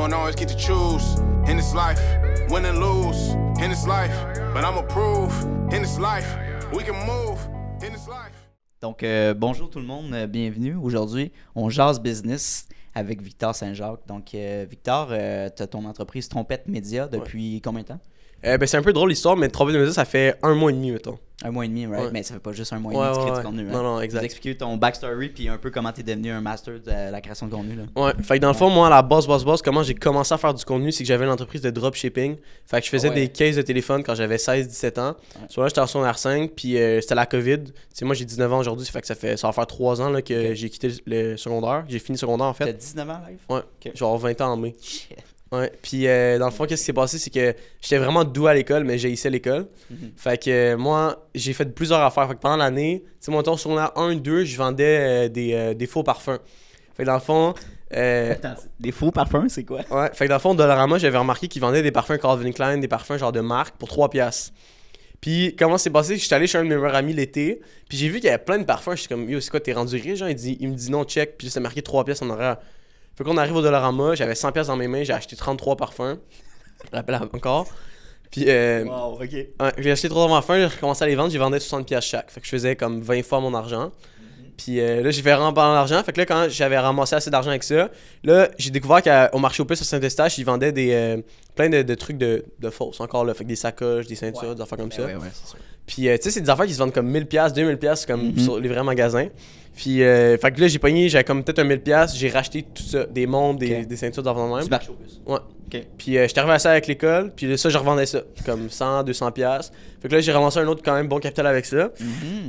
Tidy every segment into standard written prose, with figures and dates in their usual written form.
don't always get to choose in this life, win and lose in this life, but I'ma prove in this life, we can move in this life. Donc, bonjour tout le monde, bienvenue. Aujourd'hui, on jase business avec Victor Saint-Jacques. Donc, Victor, tu as ton entreprise Trompette Média depuis combien de temps? C'est un peu drôle l'histoire, mais Trompette Média, ça fait 1 mois et demi, mettons. 1 mois et demi, right? Ouais. Mais ça fait pas juste 1 mois et demi que tu crées du contenu. Hein? Non, exact. Tu expliquer ton backstory puis un peu comment tu es devenu un master de la création de contenu. Là. Ouais, fait que dans le fond, moi, à la base, comment j'ai commencé à faire du contenu, c'est que j'avais une entreprise de dropshipping. Fait que je faisais des cases de téléphone quand j'avais 16-17 ans. Soit là, j'étais en secondaire 5, puis c'était la COVID. Tu sais, moi, j'ai 19 ans aujourd'hui, fait que ça va faire 3 ans là, que j'ai quitté le secondaire. J'ai fini le secondaire, en fait. T'as 19 ans, live? Ouais, genre 20 ans en mai. Shit. Ouais, puis dans le fond, qu'est-ce qui s'est passé, c'est que j'étais vraiment doux à l'école, mais j'haïssais l'école. Fait que moi, j'ai fait plusieurs affaires. Fait que pendant l'année, tu sais, mon temps secondaire 1-2, je vendais des faux parfums. Fait que dans le fond... Attends, des faux parfums, c'est quoi? Ouais, fait que dans le fond, Dollarama, j'avais remarqué qu'ils vendaient des parfums Calvin Klein, des parfums genre de marque pour 3$. Puis comment c'est passé, j'étais allé chez un de mes meilleurs amis l'été, puis j'ai vu qu'il y avait plein de parfums. Je suis comme, yo, c'est quoi, t'es rendu riche? Genre, il me dit non, check, puis c'est marqué 3$ en horaire. Fait qu'on arrive au Dollarama, j'avais 100$ dans mes mains, j'ai acheté 33 parfums. Je me rappelle encore. Puis, Wow, ok. ouais, j'ai acheté 3 parfums, j'ai recommencé à les vendre, j'ai vendais 60$ chaque. Fait que je faisais comme 20 fois mon argent. Puis là, j'ai fait remplir l'argent. Fait que là, quand j'avais ramassé assez d'argent avec ça, là, j'ai découvert qu'au marché aux puces à Saint-Eustache, ils vendaient plein de trucs de fausses encore là. Fait que des sacoches, des ceintures, des affaires comme ça. Ouais, c'est sûr. Puis, tu sais, c'est des affaires qui se vendent comme 1000$, 2000$ comme sur les vrais magasins. Puis, fait que là, j'avais comme peut-être 1000$, j'ai racheté tout ça, des montres, des ceintures d'enfants de même. Tu marches au plus. Ouais. Ok. Puis, j'étais arrivé à ça avec l'école, puis ça, je revendais ça, comme 100, 200$. Fait que là, j'ai ramassé un autre quand même bon capital avec ça.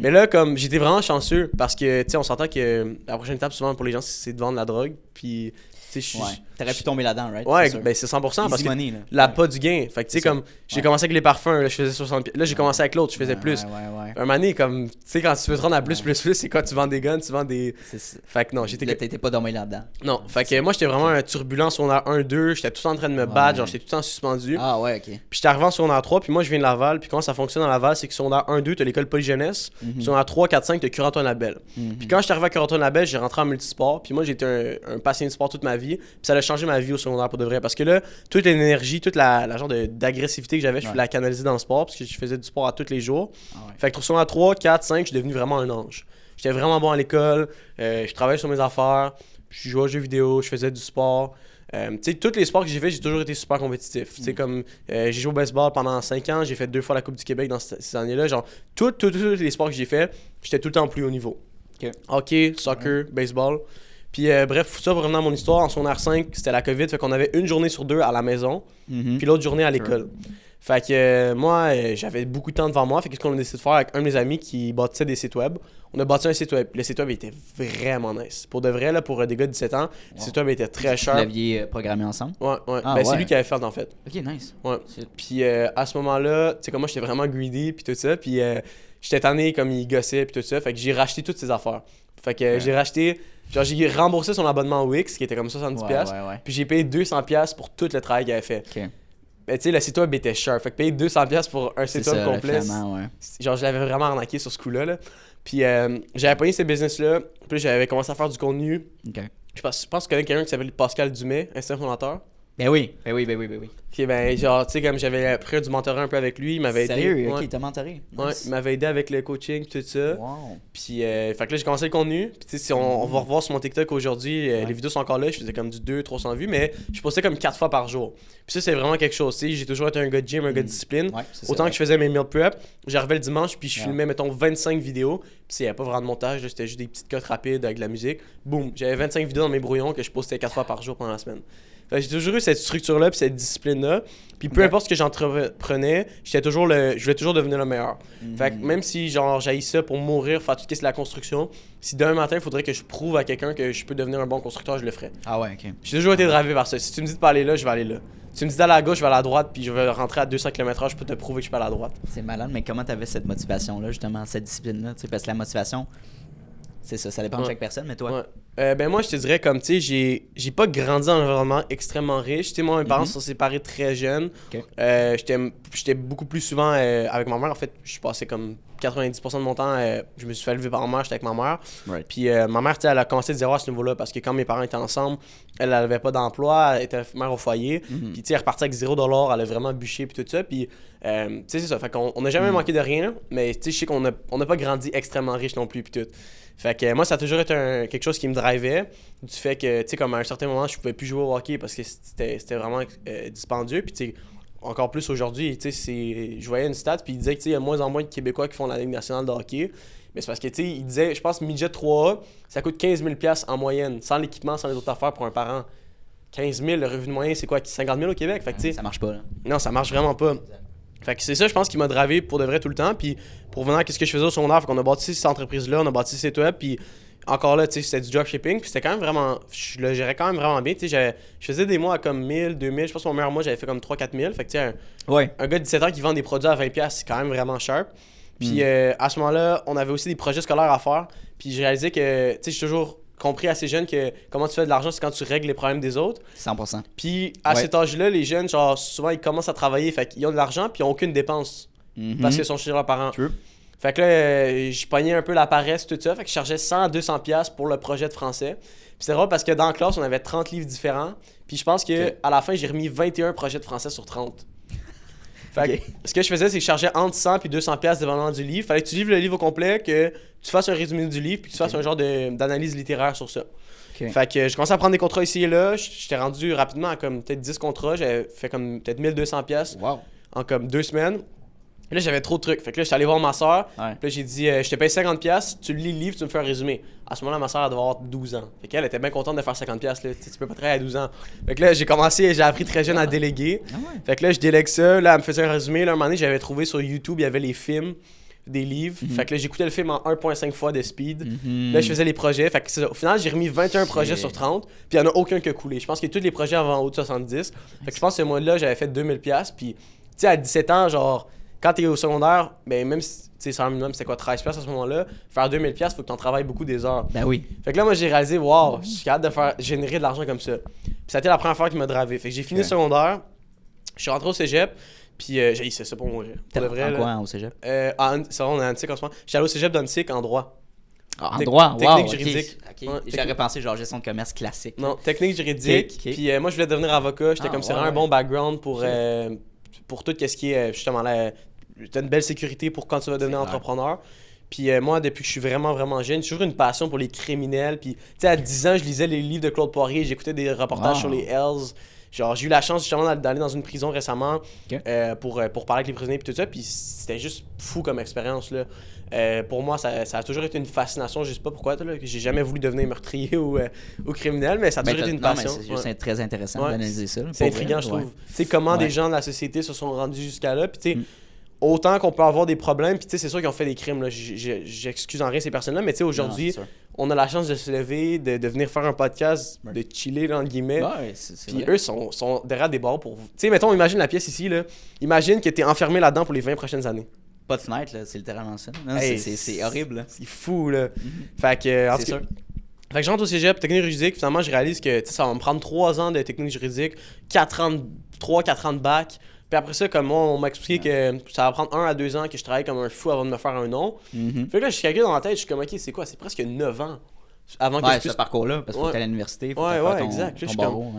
Mais là, comme j'étais vraiment chanceux, parce que, tu sais, on s'entend que la prochaine étape, souvent, pour les gens, c'est de vendre la drogue. Puis, tu sais, Ouais. T'aurais pu tomber là-dedans, right? ouais, C'est ben c'est 100% parce Easy que money, là. la pas du gain. Fait que tu sais, comme j'ai commencé avec les parfums, là, je faisais 60$. Là, j'ai commencé avec l'autre, je faisais plus. Ouais. Un moment donné, comme, tu sais, quand tu veux te rendre à plus, c'est quand tu vends des guns, tu vends des. C'est ça. Fait que non, Là, t'étais pas dormi là-dedans. Non, fait que moi, j'étais vraiment un turbulent sur secondaire 1-2, j'étais tout le temps en train de me battre, genre, j'étais tout le temps suspendu. Ah ouais, ok. Puis j'étais arrivé en secondaire 3, puis moi, je viens de Laval, puis comment ça fonctionne dans Laval, c'est que secondaire 1-2, t'as l'école polyjeunesse, puis secondaire 3, 4, 5, t'as Cure-Antoine-Labelle. Puis quand j'étais arrivé à Cure-Antoine-Labelle, j'ai rentré en multisport, puis moi, j'étais un passionné de sport toute ma vie, puis ça a changé ma vie au secondaire pour de vrai, parce que là, toute l'énergie, toute la genre d'agressivité que j'avais, je voulais la canaliser dans le sport, parce que je faisais du sport à tous les jours. Fait que secondaire 3, 4, 5, je suis devenu vraiment un ange. J'étais vraiment bon à l'école, je travaillais sur mes affaires, je jouais aux jeux vidéo, je faisais du sport. Tu sais, tous les sports que j'ai fait, j'ai toujours été super compétitif. Tu sais, comme j'ai joué au baseball pendant 5 ans, j'ai fait 2 fois la Coupe du Québec dans ces années-là. Genre, tous les sports que j'ai fait, j'étais tout le temps au plus haut niveau. Hockey, soccer, baseball. Puis bref, ça pour revenir à mon histoire, en secondaire 5, c'était la COVID, fait qu'on avait une journée sur 2 à la maison, puis l'autre journée à l'école. Fait que moi, j'avais beaucoup de temps devant moi, fait que qu'est-ce qu'on a décidé de faire avec un de mes amis qui bâtissait des sites web. On a bâti un site web. Le site web était vraiment nice. Pour de vrai, là, pour des gars de 17 ans, le site web était très cher. Vous l'aviez programmé ensemble? Ouais. Ah, ben, c'est lui qui avait fait en fait. Ok, nice. Ouais. Puis à ce moment-là, tu sais, comme moi, j'étais vraiment greedy, puis tout ça, puis j'étais tanné comme il gossait, puis tout ça, fait que j'ai racheté toutes ses affaires. Fait que j'ai racheté, genre j'ai remboursé son abonnement Wix, qui était comme 70$, puis j'ai payé 200$ pour tout le travail qu'il avait fait. Ok. Ben, tu sais, le site web était cher, fait que payer 200$ pour un site web complet, ouais. genre je l'avais vraiment arnaqué sur ce coup-là, là. Puis j'avais pogné ce business-là, puis j'avais commencé à faire du contenu. Ok. Je pense que tu connais quelqu'un qui s'appelle Pascal Dumais, instant fondateur. Ben oui. Ok, ben genre, tu sais, comme j'avais pris du mentorat un peu avec lui, il m'avait aidé. Sérieux? Ouais. Ok, il t'a mentoré. Ouais, Nice. il m'avait aidé avec le coaching, tout ça. Wow. Puis, fait que là, j'ai commencé le contenu. Puis, tu sais, si on va revoir sur mon TikTok aujourd'hui, les vidéos sont encore là. Je faisais comme du 200-300 vues, mais je postais comme 4 fois par jour. Puis, ça, c'est vraiment quelque chose. Tu sais, j'ai toujours été un gars de gym, un gars de discipline. Ouais, c'est Autant ça, que je faisais mes meal prep, j'arrivais le dimanche, puis je filmais, mettons, 25 vidéos. Puis, il n'y avait pas vraiment de montage, là, c'était juste des petites cotes rapides avec de la musique. Boum, j'avais 25 vidéos dans mes brouillons que je postais 4 fois par jour pendant la semaine. Fait que j'ai toujours eu cette structure-là, puis cette discipline-là. Puis peu importe ce que j'entreprenais, je voulais toujours devenir le meilleur. Fait que même si genre j'haïs ça pour mourir, faire tout ce qui est la construction, si demain matin il faudrait que je prouve à quelqu'un que je peux devenir un bon constructeur, je le ferais. Ah ouais, ok. J'ai toujours été drivé par ça. Si tu me dis de pas aller là, je vais aller là. Si tu me dis d'aller à gauche, je vais aller à droite, puis je vais rentrer à 200 km/h, je peux te prouver que je peux aller à droite. C'est malade, mais comment t'avais cette motivation-là, justement, cette discipline-là? Parce que la motivation, c'est ça dépend de chaque personne, mais toi? Ben moi, je te dirais comme, tu sais, j'ai pas grandi dans un environnement extrêmement riche. Tu sais, moi, mes parents sont séparés très jeunes. Ok. J'étais beaucoup plus souvent avec ma mère. En fait, je passais comme 90% de mon temps, je me suis fait élever par ma mère, j'étais avec ma mère. Right. Puis ma mère, elle a commencé de zéro à ce niveau-là parce que quand mes parents étaient ensemble, elle n'avait pas d'emploi, elle était mère au foyer. Puis elle repartait avec $0, elle a vraiment bûché puis tout ça. Puis c'est ça. Fait qu'on n'a jamais manqué de rien, mais je sais qu'on n'a pas grandi extrêmement riche non plus puis tout. Fait que moi, ça a toujours été quelque chose qui me drivait, du fait que, tu sais, comme à un certain moment, je pouvais plus jouer au hockey parce que c'était vraiment dispendieux. Puis, tu sais, encore plus aujourd'hui, tu sais, je voyais une stat, puis il disait que, tu sais, il y a de moins en moins de Québécois qui font la Ligue nationale de hockey. Mais c'est parce que, tu sais, il disait, je pense, midget 3A, ça coûte 15 000 $ en moyenne, sans l'équipement, sans les autres affaires pour un parent. 15 000, le revenu moyen, c'est quoi, 50 000 au Québec? Fait que, tu sais, Ça marche pas, là. non, ça marche vraiment pas. Fait que c'est ça, je pense, qui m'a drivé pour de vrai tout le temps. Puis pour venir à ce que je faisais au secondaire, fait qu'on a bâti cette entreprise-là, on a bâti ce site web, puis encore là, tu sais, c'était du dropshipping, puis c'était quand même vraiment, je le gérais quand même vraiment bien. Tu sais, je faisais des mois à comme 1000, 2000, je pense que mon meilleur mois, j'avais fait comme 3-4 000. Fait que, tu sais, un gars de 17 ans qui vend des produits à 20$, c'est quand même vraiment sharp. Puis à ce moment-là, on avait aussi des projets scolaires à faire, puis j'ai réalisé que, tu sais, j'ai toujours compris assez jeune que comment tu fais de l'argent, c'est quand tu règles les problèmes des autres. 100%. Puis à cet âge-là, les jeunes, genre, souvent, ils commencent à travailler, fait qu'ils ont de l'argent, puis ils n'ont aucune dépense. Parce qu'ils sont chez leurs parents. True. Fait que là, je pognais un peu la paresse, tout ça. Fait que je chargeais 100-200$ pour le projet de français. Puis c'est drôle parce que dans la classe, on avait 30 livres différents. Puis je pense que à la fin, j'ai remis 21 projets de français sur 30. Fait que ce que je faisais, c'est que je chargeais entre 100 et 200$ dépendamment du livre. Fallait que tu livres le livre au complet, que tu fasses un résumé du livre, puis que tu fasses un genre d'analyse littéraire sur ça. Fait que je commençais à prendre des contrats ici et là. J'étais rendu rapidement à comme peut-être 10 contrats. J'avais fait comme peut-être 1200$ en comme 2 semaines. Et là, j'avais trop de trucs. Fait que là, j'étais allé voir ma soeur. Puis là, j'ai dit, je te paye 50$, tu lis le livre, tu me fais un résumé. À ce moment-là, ma soeur, elle devait avoir 12 ans. Fait qu'elle était bien contente de faire 50$. Là. Tu peux pas travailler à 12 ans. Fait que là, j'ai appris très jeune à déléguer. Fait que là, je délègue ça. Là, elle me faisait un résumé. Là, un moment donné, j'avais trouvé sur YouTube, il y avait les films des livres. Fait que là, j'écoutais le film en 1.5 fois de speed. Là, je faisais les projets. Fait que au final, j'ai remis 21 projets sur 30. Puis il y en a aucun qui a coulé. Je pense que tous les projets avaient en haut de 70. Fait que je pense que ce mois-là, j'avais fait 2000$. Puis, tu sais, à 17 ans, genre, quand t'es au secondaire, ben même si, tu sais, salaire minimum, c'était quoi, 13$ à ce moment-là, faire 2000$, faut que t'en travailles beaucoup des heures. Ben oui. Fait que là, moi, j'ai réalisé, wow, je suis capable de générer de l'argent comme ça. Puis ça a été la première fois qui m'a dravé. Fait que j'ai fini le secondaire, je suis rentré au cégep, puis j'ai essayé ça pour mourir. Pour le vrai, en quoi, au cégep? C'est vrai, on est à Antique en ce moment. J'étais allé au cégep d'Antique en droit. En droit, technique wow, juridique. Okay. Ouais, J'aurais pensé genre gestion de commerce classique. Non, technique juridique. Ok. Puis moi, je voulais devenir avocat. J'étais comme, c'est vraiment un bon background pour tout ce qui est justement là. T'as une belle sécurité pour quand tu vas devenir entrepreneur. Puis moi, depuis que je suis vraiment, vraiment jeune, j'ai toujours une passion pour les criminels. Puis, tu sais, à 10 ans, je lisais les livres de Claude Poirier, j'écoutais des reportages sur les Hells. Genre, j'ai eu la chance justement d'aller dans une prison récemment pour parler avec les prisonniers et tout ça. Puis c'était juste fou comme expérience, là. Pour moi, ça a toujours été une fascination. Je sais pas pourquoi, là, que j'ai jamais voulu devenir meurtrier ou criminel, mais ça a toujours été une passion. C'est très intéressant d'analyser ça. C'est intriguant, je trouve. Tu sais, comment des gens de la société se sont rendus jusqu'à là. Puis, tu sais, autant qu'on peut avoir des problèmes, puis tu sais, c'est sûr qu'ils ont fait des crimes, là. J'excuse en rien ces personnes-là, mais tu sais, aujourd'hui, on a la chance de se lever, de venir faire un podcast, de chiller, là, entre guillemets. Puis eux sont derrière des barreaux pour vous. Tu sais, mettons, imagine la pièce ici, là. Imagine que t'es enfermé là-dedans pour les 20 prochaines années. Pas de fenêtre, là, c'est littéralement ça. C'est horrible, là. C'est fou, là. Fait que, en tout cas, fait que je rentre au cégep, technique juridique, finalement, je réalise que ça va me prendre 3 ans de technique juridique, 4 ans de bac. Puis après ça, comme moi, on m'a expliqué que ça va prendre 1 à 2 ans que je travaille comme un fou avant de me faire un nom. Fait que là, je calcule dans ma tête, je suis comme, ok, c'est quoi? C'est presque 9 ans avant que je puisse... ce parcours-là, parce que faut aller à l'université, faut faire ton, exact. ton barreau.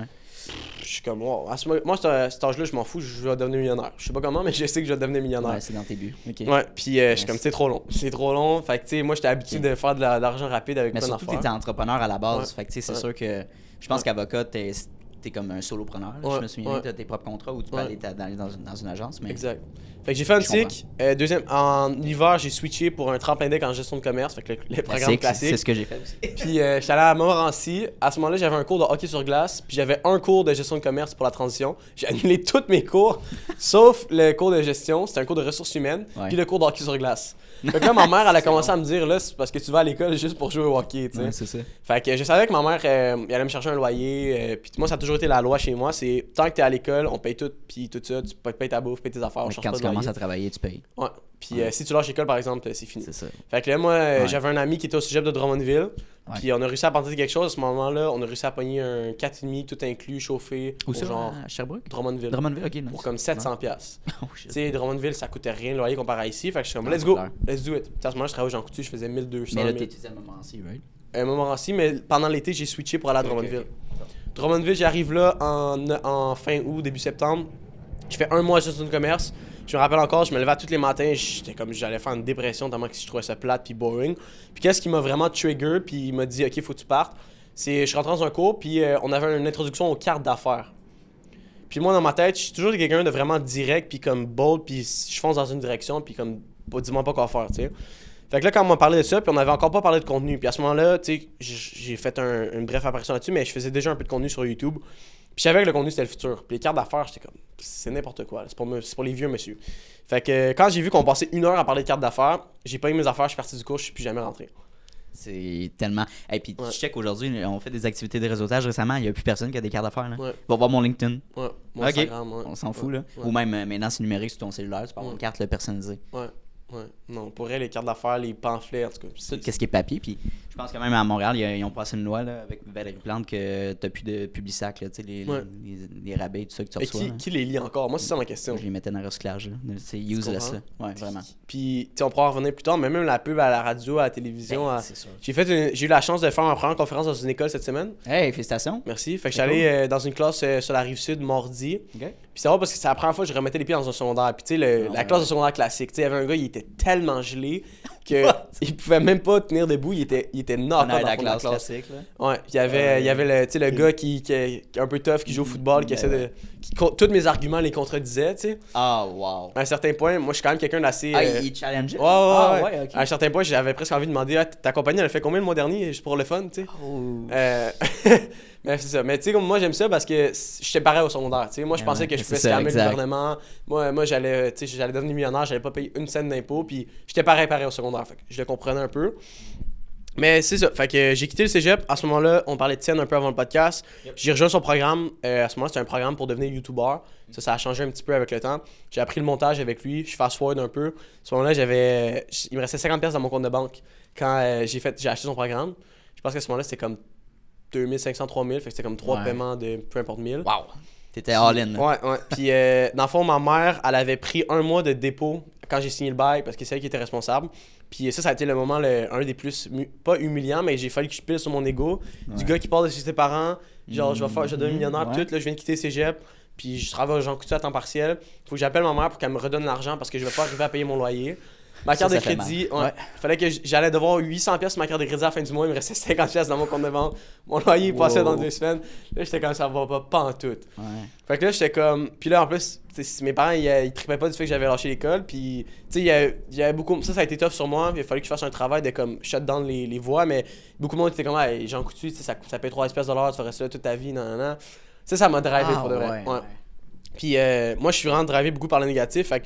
Je suis comme, wow. Moi, à cet âge-là, je m'en fous, je vais devenir millionnaire. Je sais pas comment, mais je sais que je vais devenir millionnaire. Ouais, c'est dans tes buts. Okay. Ouais, puis je suis comme, c'est trop long. C'est trop long. Fait que, tu sais, moi, j'étais habitué de faire de l'argent rapide avec plein d'affaires. Mais surtout, t'étais entrepreneur à la base. Fait que, tu sais, c'est sûr que... Je pense qu'avocat, t'es comme un solopreneur. Je me souviens, t'as tes propres contrats où tu peux aller dans une agence. Mais... Exact. Fait que j'ai fait un TIC. En hiver, j'ai switché pour un tremplin deck en gestion de commerce. Fait que le programme classique. C'est ce que j'ai fait aussi. Puis j'étais allé à Montmorency. À ce moment-là, j'avais un cours de hockey sur glace. Puis j'avais un cours de gestion de commerce pour la transition. J'ai annulé tous mes cours, sauf le cours de gestion. C'était un cours de ressources humaines. Puis le cours de hockey sur glace. Fait que là, ma mère, elle a commencé à me dire, là, c'est parce que tu vas à l'école juste pour jouer au hockey, tu sais. Ouais, c'est ça. Fait que je savais que ma mère, elle allait me chercher un loyer. Puis moi, ça a toujours été la loi chez moi. C'est tant que t'es à l'école, on paye tout, puis tout ça. Tu payes ta bouffe, payes tes affaires, on cherche quand pas tu de loyer. commences à travailler, tu payes. Ouais. Puis si tu lâches l'école, par exemple, c'est fini. C'est ça. Fait que là, moi, j'avais un ami qui était au cégep de Drummondville. Puis on a réussi à partir quelque chose. À ce moment-là, on a réussi à pogner un 4,5 tout inclus, chauffé. Où ça, genre à Sherbrooke? Drummondville. Drummondville, ok, nice. Pour comme 700$. Oh, shit. Tu sais, Drummondville, ça coûtait rien le loyer comparé à ici. Fait que je suis comme, Ah, let's go, clair. let's do it. Puis à ce moment-là, je travaillais au Jean Coutu, je faisais 1200. Mais là, 1000. t'étudiais à Montmorency, right? Un moment ainsi, mais pendant l'été, j'ai switché pour aller à Drummondville. Ok. Drummondville, j'arrive là en fin août, début septembre. Je fais un mois de gestion de commerce. Je me rappelle encore, je me levais tous les matins, j'étais comme j'allais faire une dépression tellement que je trouvais ça plate puis boring. Puis qu'est-ce qui m'a vraiment trigger puis il m'a dit OK, faut que tu partes. C'est je suis rentré dans un cours puis on avait une introduction aux cartes d'affaires. Puis moi dans ma tête, je suis toujours quelqu'un de vraiment direct puis comme bold puis je fonce dans une direction puis comme dis-moi pas quoi faire, tu sais. Fait que là quand on m'a parlé de ça, puis on avait encore pas parlé de contenu. Puis à ce moment-là, tu sais, j'ai fait une brève apparition là-dessus, mais je faisais déjà un peu de contenu sur YouTube. Puis je savais que le contenu c'était le futur. Puis les cartes d'affaires, j'étais comme c'est n'importe quoi, c'est pour les vieux monsieur. Fait que quand j'ai vu qu'on passait 1 heure à parler de cartes d'affaires, j'ai pas eu mes affaires, je suis parti du cours, je suis plus jamais rentré. C'est tellement. Et puis, Ouais. tu check aujourd'hui, on fait des activités de réseautage récemment, il n'y a plus personne qui a des cartes d'affaires. Là. Ouais. Va voir mon LinkedIn. Ouais, mon Ok. Instagram, ouais. On s'en fout, Ouais. là. Ouais. Ou même maintenant, c'est numérique sur ton cellulaire, tu peux avoir une carte là, personnalisée. Ouais. Non, pour elle, les cartes d'affaires, les pamphlets, en tout cas. Tout ce qui est papier. Puis, je pense quand même à Montréal, ils ont passé une loi là, avec Valérie Plante que t'as plus de Publisac, là, tu sais, les rabais, tout ça que tu Mais reçois. qui les lit encore? Moi, c'est ça ma question. Je les mettais dans le recyclage. Là. C'est useless, là. comprends? Ouais, vraiment. Puis, tu sais, on pourra en revenir plus tard, mais même la pub à la radio, à la télévision. Ben, c'est sûr. J'ai eu la chance de faire ma première conférence dans une école cette semaine. Hey, félicitations. Merci. Fait que C'est j'allais allé dans une classe sur la Rive-Sud mardi. OK. Puis c'est vrai parce que c'est la première fois que je remettais les pieds dans un secondaire. Puis tu sais, la classe de secondaire classique, tu sais, il y avait un gars, il était tellement gelé qu'il pouvait même pas tenir debout. Il était knock-out On dans a le la fond de la classe classe. classique, là. Ouais, puis il y avait le, tu sais, le gars qui est un peu tough, qui joue au football, qui essaie de... tous mes arguments les contredisait, tu sais. Ah, wow. À un certain point, moi, je suis quand même quelqu'un d'assez... Ah, il challengeait? Ouais, Ah, ouais, ok. À un certain point, j'avais presque envie de demander ta compagnie, elle a fait combien le mois dernier, juste pour le fun, tu sais. Oh. Mais c'est ça. Mais tu sais, comme moi, j'aime ça parce que j'étais pareil au secondaire. Tu sais, moi, je pensais que je pouvais scammer le gouvernement. Moi j'allais devenir millionnaire, j'allais pas payer une scène d'impôt. Puis j'étais pareil au secondaire. Fait que je le comprenais un peu. Mais c'est ça. Fait que j'ai quitté le cégep. À ce moment-là, on parlait de Tienne un peu avant le podcast. J'ai rejoint son programme. À ce moment-là, c'était un programme pour devenir YouTuber. Ça a changé un petit peu avec le temps. J'ai appris le montage avec lui. Je fast-forward un peu. À ce moment-là, il me restait 50$ dans mon compte de banque quand j'ai acheté son programme. Je pense qu'à ce moment-là, c'était comme 2500, 3000. Fait que c'était comme 3 paiements de peu importe 1000. Wow. T'étais all-in. Là. Ouais. Puis, dans le fond, ma mère, elle avait pris 1 mois de dépôt quand j'ai signé le bail parce que c'est elle qui était responsable. Puis ça a été le moment, un des plus, pas humiliants, mais j'ai fallu que je pile sur mon ego. Du gars qui part de chez ses parents, genre, je vais devenir millionnaire, tout. Là, je viens de quitter cégep, puis je travaille au Jean Coutu à temps partiel. Faut que j'appelle ma mère pour qu'elle me redonne l'argent parce que je vais pas arriver à payer mon loyer. Ma carte de crédit, fallait que j'allais devoir 800$ sur ma carte de crédit à la fin du mois, il me restait 50$ dans mon compte de banque. Mon loyer passait dans 2 semaines. Là, j'étais comme ça va pas en tout. Ouais. Fait que là, j'étais comme. Puis là, en plus, mes parents, ils tripaient pas du fait que j'avais lâché l'école. Puis, tu sais, il y avait beaucoup. Ça a été tough sur moi. Il a fallu que je fasse un travail de comme shut down les voies. Mais beaucoup de monde était comme, hey, Jean Coutu, ça paye 3$ tu ferais ça toute ta vie, non. Ça m'a drivé pour de vrai. Ouais. Puis, moi, je suis vraiment drivé beaucoup par le négatif. Fait que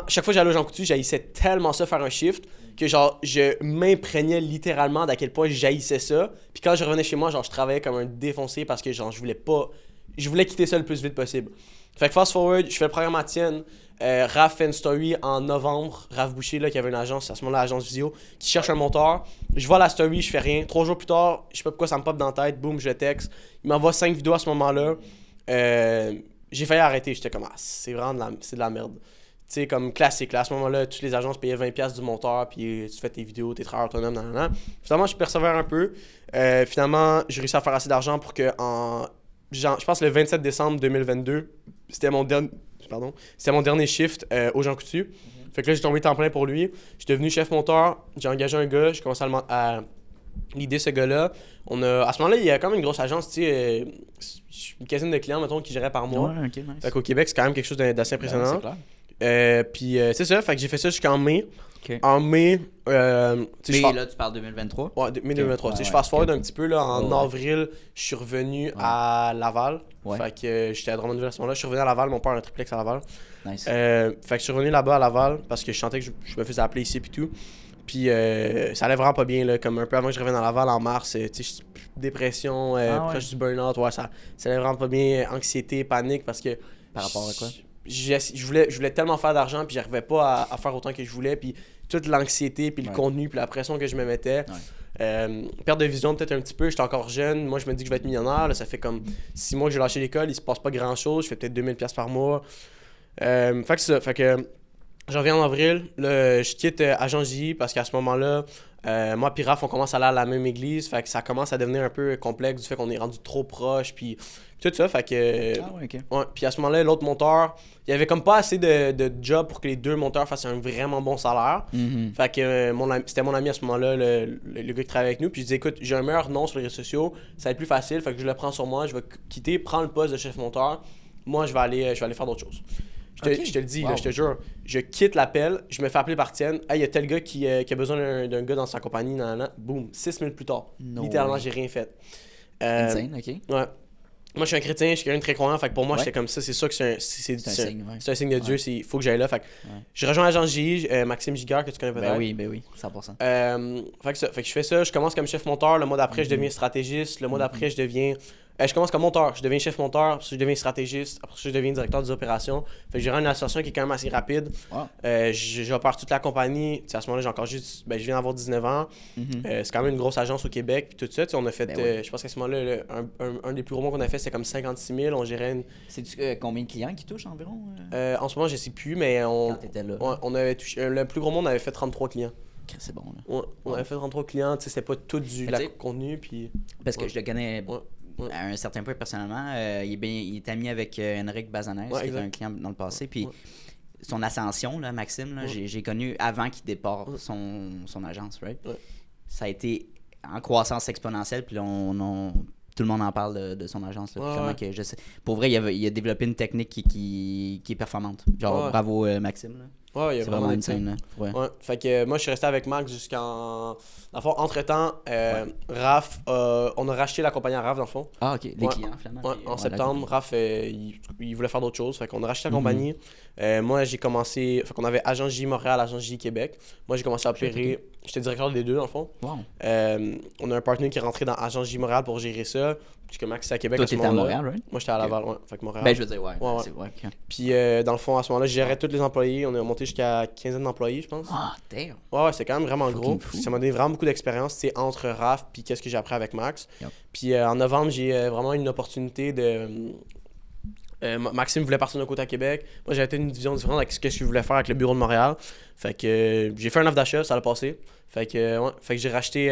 chaque fois que j'allais au Jean Coutu, j'haïssais tellement ça faire un shift que genre je m'imprégnais littéralement d'à quel point j'haïssais ça. Puis quand je revenais chez moi, genre je travaillais comme un défoncé parce que genre je voulais quitter ça le plus vite possible. Fait que fast forward, je fais le programme à Tienne. Raph fait une story en novembre. Raph Boucher, là, qui avait une agence, à ce moment-là, l'agence Visio, qui cherche un monteur. Je vois la story, je fais rien. 3 jours plus tard, je sais pas pourquoi ça me pop dans la tête. Boum, je le texte. Il m'envoie 5 vidéos à ce moment-là. J'ai failli arrêter. J'étais comme, c'est vraiment de la merde. Tu sais, comme classique, là, à ce moment-là, toutes les agences payaient 20$ du monteur, puis tu fais tes vidéos, t'es travailleur autonome, nan. Finalement, je persévère un peu. Finalement, j'ai réussi à faire assez d'argent pour que je pense le 27 décembre 2022, c'était mon dernier shift au Jean Coutu. Fait que là, j'ai tombé temps plein pour lui. Je suis devenu chef monteur, j'ai engagé un gars, j'ai commencé à l'idée ce gars-là. À ce moment-là, il y a quand même une grosse agence, tu sais, une quinzaine de clients, mettons, qui gérait par mois. Ouais, ok, nice. Fait qu'au Québec, c'est quand même quelque chose d'assez impressionnant. C'est clair. Puis c'est ça, fait que j'ai fait ça jusqu'en mai. Okay. En mai, mais là, tu parles 2023? Ouais, mai 2023. Je fast forward un petit peu, là, en avril, je suis revenu à Laval. Ouais. Fait que j'étais à Drummondville à ce moment-là. Je suis revenu à Laval, mon père a un triplex à Laval. Nice. Fait que je suis revenu là-bas à Laval parce que je sentais que je me faisais appeler ici et tout. Puis ça allait vraiment pas bien, là, comme un peu avant que je revienne à Laval en mars, dépression, proche du burn-out, ça allait vraiment pas bien, anxiété, panique parce que... Par rapport à quoi? je voulais tellement faire d'argent, puis j'arrivais pas à faire autant que je voulais, puis toute l'anxiété, puis le contenu, puis la pression que je me mettais. Perte de vision peut-être un petit peu, j'étais encore jeune, moi je me dis que je vais être millionnaire, là, ça fait comme 6 mois que j'ai lâché l'école, il se passe pas grand-chose, je fais peut-être 2000$ par mois. Fait que c'est ça, fait que j'en reviens en avril, là, je quitte Agent J parce qu'à ce moment-là, moi et Raph, on commence à aller à la même église, fait que ça commence à devenir un peu complexe du fait qu'on est rendu trop proche, puis tout ça, fait que... Ah ouais, ok. Ouais, puis à ce moment-là, l'autre monteur, il y avait comme pas assez de job pour que les deux monteurs fassent un vraiment bon salaire. Fait que c'était mon ami à ce moment-là, le gars qui travaille avec nous, puis je dis écoute, j'ai un meilleur nom sur les réseaux sociaux, ça va être plus facile, fait que je le prends sur moi, je vais quitter, prendre le poste de chef monteur, moi je vais aller faire d'autres choses. Je te le dis, là, je te jure, je quitte l'appel, je me fais appeler par Tienne. Hey, il y a tel gars qui a besoin d'un gars dans sa compagnie, boum, 6 minutes plus tard. Littéralement, j'ai rien fait. Insane, ok. Ouais. Moi, je suis un chrétien, je suis quelqu'un de très croyant, fait que pour moi, j'étais comme ça, c'est sûr que c'est un signe de Dieu, il faut que j'aille là. Fait que je rejoins Agent J, Maxime Giguère, que tu connais peut-être. Ben oui, 100%. Fait que je fais ça, je commence comme chef monteur, le mois d'après, je deviens stratégiste, le mois d'après, je commence comme monteur, je deviens chef monteur, après je deviens stratégiste, après je deviens directeur des opérations. Fait que j'ai une association qui est quand même assez rapide. Wow. J'opère toute la compagnie. T'sais, à ce moment-là, j'ai encore juste. Je viens d'avoir 19 ans. C'est quand même une grosse agence au Québec. Puis tout ça, on a fait. Je pense qu'à ce moment-là, un des plus gros mois qu'on a fait, c'est comme 56 000. On gérait une. C'est combien de clients qui touchent environ En ce moment, je sais plus, mais on. Quand t'étais là. On avait touché. Le plus gros monde, on avait fait 33 clients. C'est bon, là. On avait fait 33 clients. C'était pas tout du contenu. Puis... Parce que je le connais. À un certain point personnellement, il est ami avec Henrik Bazanes, qui était un client dans le passé. Puis son ascension, là, Maxime, là, j'ai connu avant qu'il départ son agence, right? Ça a été en croissance exponentielle. Puis là, tout le monde en parle de son agence. Là, que je sais. Pour vrai, il a développé une technique qui est performante. Genre, bravo Maxime. Là. Ouais, c'est vraiment insane. Ouais. Fait que moi, je suis resté avec Max jusqu'en. Dans le fond, entre-temps, Raph, on a racheté la compagnie à Raph, dans le fond. Ah, ok. Les clients, finalement. En septembre, Raph, il voulait faire d'autres choses. Fait qu'on a racheté la compagnie. Moi, j'ai commencé. Fait qu'on avait Agence J Montréal, Agence J Québec. Moi, j'ai commencé à opérer. J'étais directeur des deux, dans le fond. Wow. On a un partenaire qui est rentré dans Agence J Montréal pour gérer ça. Puisque Max, c'est à Québec. Toi, t'étais à Montréal, right? Moi, j'étais à Laval, Fait que Montréal. Ben, je veux dire, ouais. Ouais. Okay. Puis, dans le fond, à ce moment-là, je gérais tous les employés. On est monté jusqu'à 15 d'employés, je pense. Ah, damn. Ouais, c'est quand même vraiment gros. Ça m'a donné vraiment beaucoup d'expérience, entre Raph puis qu'est-ce que j'ai appris avec Max. Puis, en novembre, j'ai vraiment une opportunité de... Maxime voulait partir d'un côté à Québec. Moi, j'avais une vision différente avec ce que je voulais faire avec le bureau de Montréal. Fait que j'ai fait un offre d'achat, ça l'a passé. Fait que j'ai racheté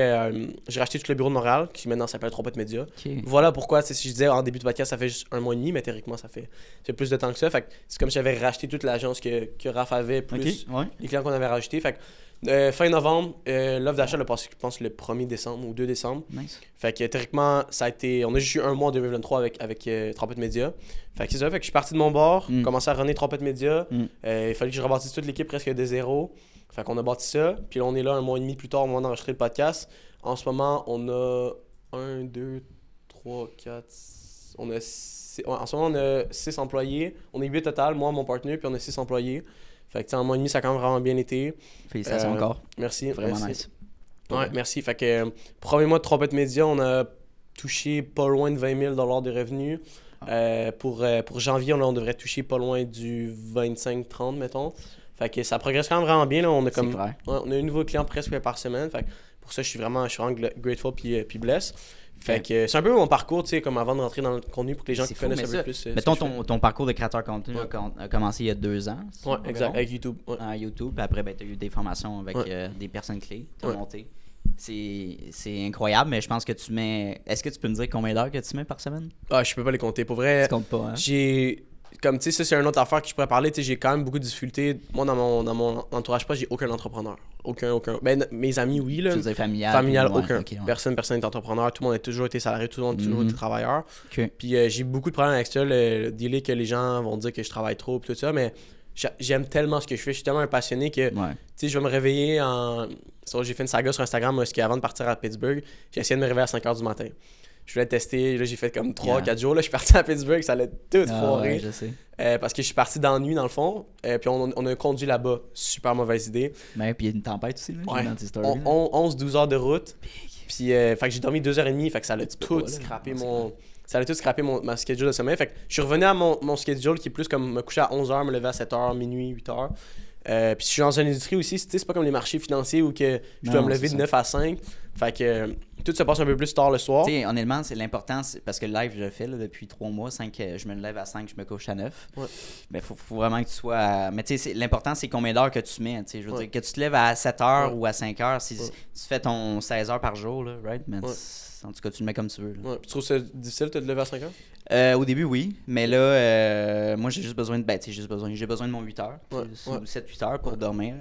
tout le bureau de Montréal, qui maintenant s'appelle Trompette Média. Okay. Voilà pourquoi, si je disais en début de podcast, ça fait juste 1 mois et demi, mais théoriquement, ça fait plus de temps que ça. Fait que c'est comme si j'avais racheté toute l'agence que Raph avait, plus les clients qu'on avait rachetés. Fait que fin novembre, l'offre d'achat l'a passé, je pense, le 1er décembre ou 2 décembre. Nice. Fait que théoriquement, ça a été. On a juste eu 1 mois en 2023 avec Trompette Média. Fait que c'est ça. Fait que je suis parti de mon bord, commencé à runner Trompette Média. Il fallait que je rebâtisse toute l'équipe presque de zéro. Fait qu'on a bâti ça. Puis là, on est là 1 mois et demi plus tard au moment d'enregistrer le podcast. En ce moment, on a 1, 2, 3, 4. On a 6, en ce moment, on a 6 employés. On est 8 total, moi, mon partenaire, puis on a 6 employés. Fait que en 1 mois et demi, ça a quand même vraiment bien été. Félicitations encore. Merci. Vraiment nice. Ouais, merci. Fait que premier mois de Trompette Média, on a touché pas loin de 20 000 de revenus. Pour janvier, on devrait toucher pas loin du 25-30, mettons. Fait que ça progresse quand même vraiment bien. Là. On a un nouveau client presque par semaine. Fait que pour ça, je suis vraiment grateful puis blessed. Fait que c'est un peu mon parcours, tu sais, comme avant de rentrer dans le contenu pour que les gens qui connaissent un peu plus. Mettons ton parcours de créateur contenu a commencé il y a 2 ans. Ouais, exact, avec YouTube. Ouais. À YouTube. Puis après, tu as eu des formations avec des personnes clés. Tu as monté. C'est incroyable, mais je pense que tu mets. Est-ce que tu peux me dire combien d'heures que tu mets par semaine? Ah, je peux pas les compter. Pour vrai, tu comptes pas, hein? Comme tu sais, ça c'est une autre affaire que je pourrais parler. Tu sais, j'ai quand même beaucoup de difficultés. Moi, dans mon entourage, j'ai aucun entrepreneur. Aucun. Ben, mes amis, oui. Là. Tu veux dire familial, aucun. Okay, Personne n'est entrepreneur. Tout le monde a toujours été salarié, tout le monde a toujours été travailleur. Okay. Puis j'ai beaucoup de problèmes avec ça. Le dealer que les gens vont dire que je travaille trop, puis tout ça. Mais j'aime tellement ce que je fais. Je suis tellement un passionné que tu sais, je vais me réveiller en. J'ai fait une saga sur Instagram parce qu'avant de partir à Pittsburgh, j'ai essayé de me réveiller à 5 h du matin. je voulais tester. Là, j'ai fait comme 3-4 jours. Là, je suis parti à Pittsburgh, ça allait tout foiré. Ouais, je sais. Parce que je suis parti dans la nuit, dans le fond. Puis on a conduit là-bas. Super mauvaise idée. Ben, puis il y a une tempête aussi, là, Ouais. dans tes stories. 11-12 heures de route. Puis fait que j'ai dormi 2h30. Fait que ça allait tout scraper ça allait tout scraper ma schedule de sommeil. Fait que je suis revenu à mon schedule qui est plus comme me coucher à 11h, me lever à 7h, minuit, 8h. Puis je suis dans une industrie aussi, c'est pas comme les marchés financiers où que je dois me lever de 9 à 5. Fait que tout se passe un peu plus tard le soir. Tu sais, honnêtement, c'est l'important, parce que le live, je le fais là, depuis 3 mois. 5, je me lève à 5, je me couche à 9. Ouais. Ben, faut vraiment que tu sois. Mais tu sais, l'important, c'est combien d'heures que tu mets. Je veux dire, que tu te lèves à 7 heures ou à 5 heures, si tu fais ton 16 heures par jour, là, right? Mais en tout cas, tu le mets comme tu veux. Là. Ouais. Tu trouves ça difficile de te lever à 5 heures? Au début, oui. Mais là, moi, j'ai juste besoin de. J'ai besoin de mon 8 heures. Ou 7-8 heures pour dormir.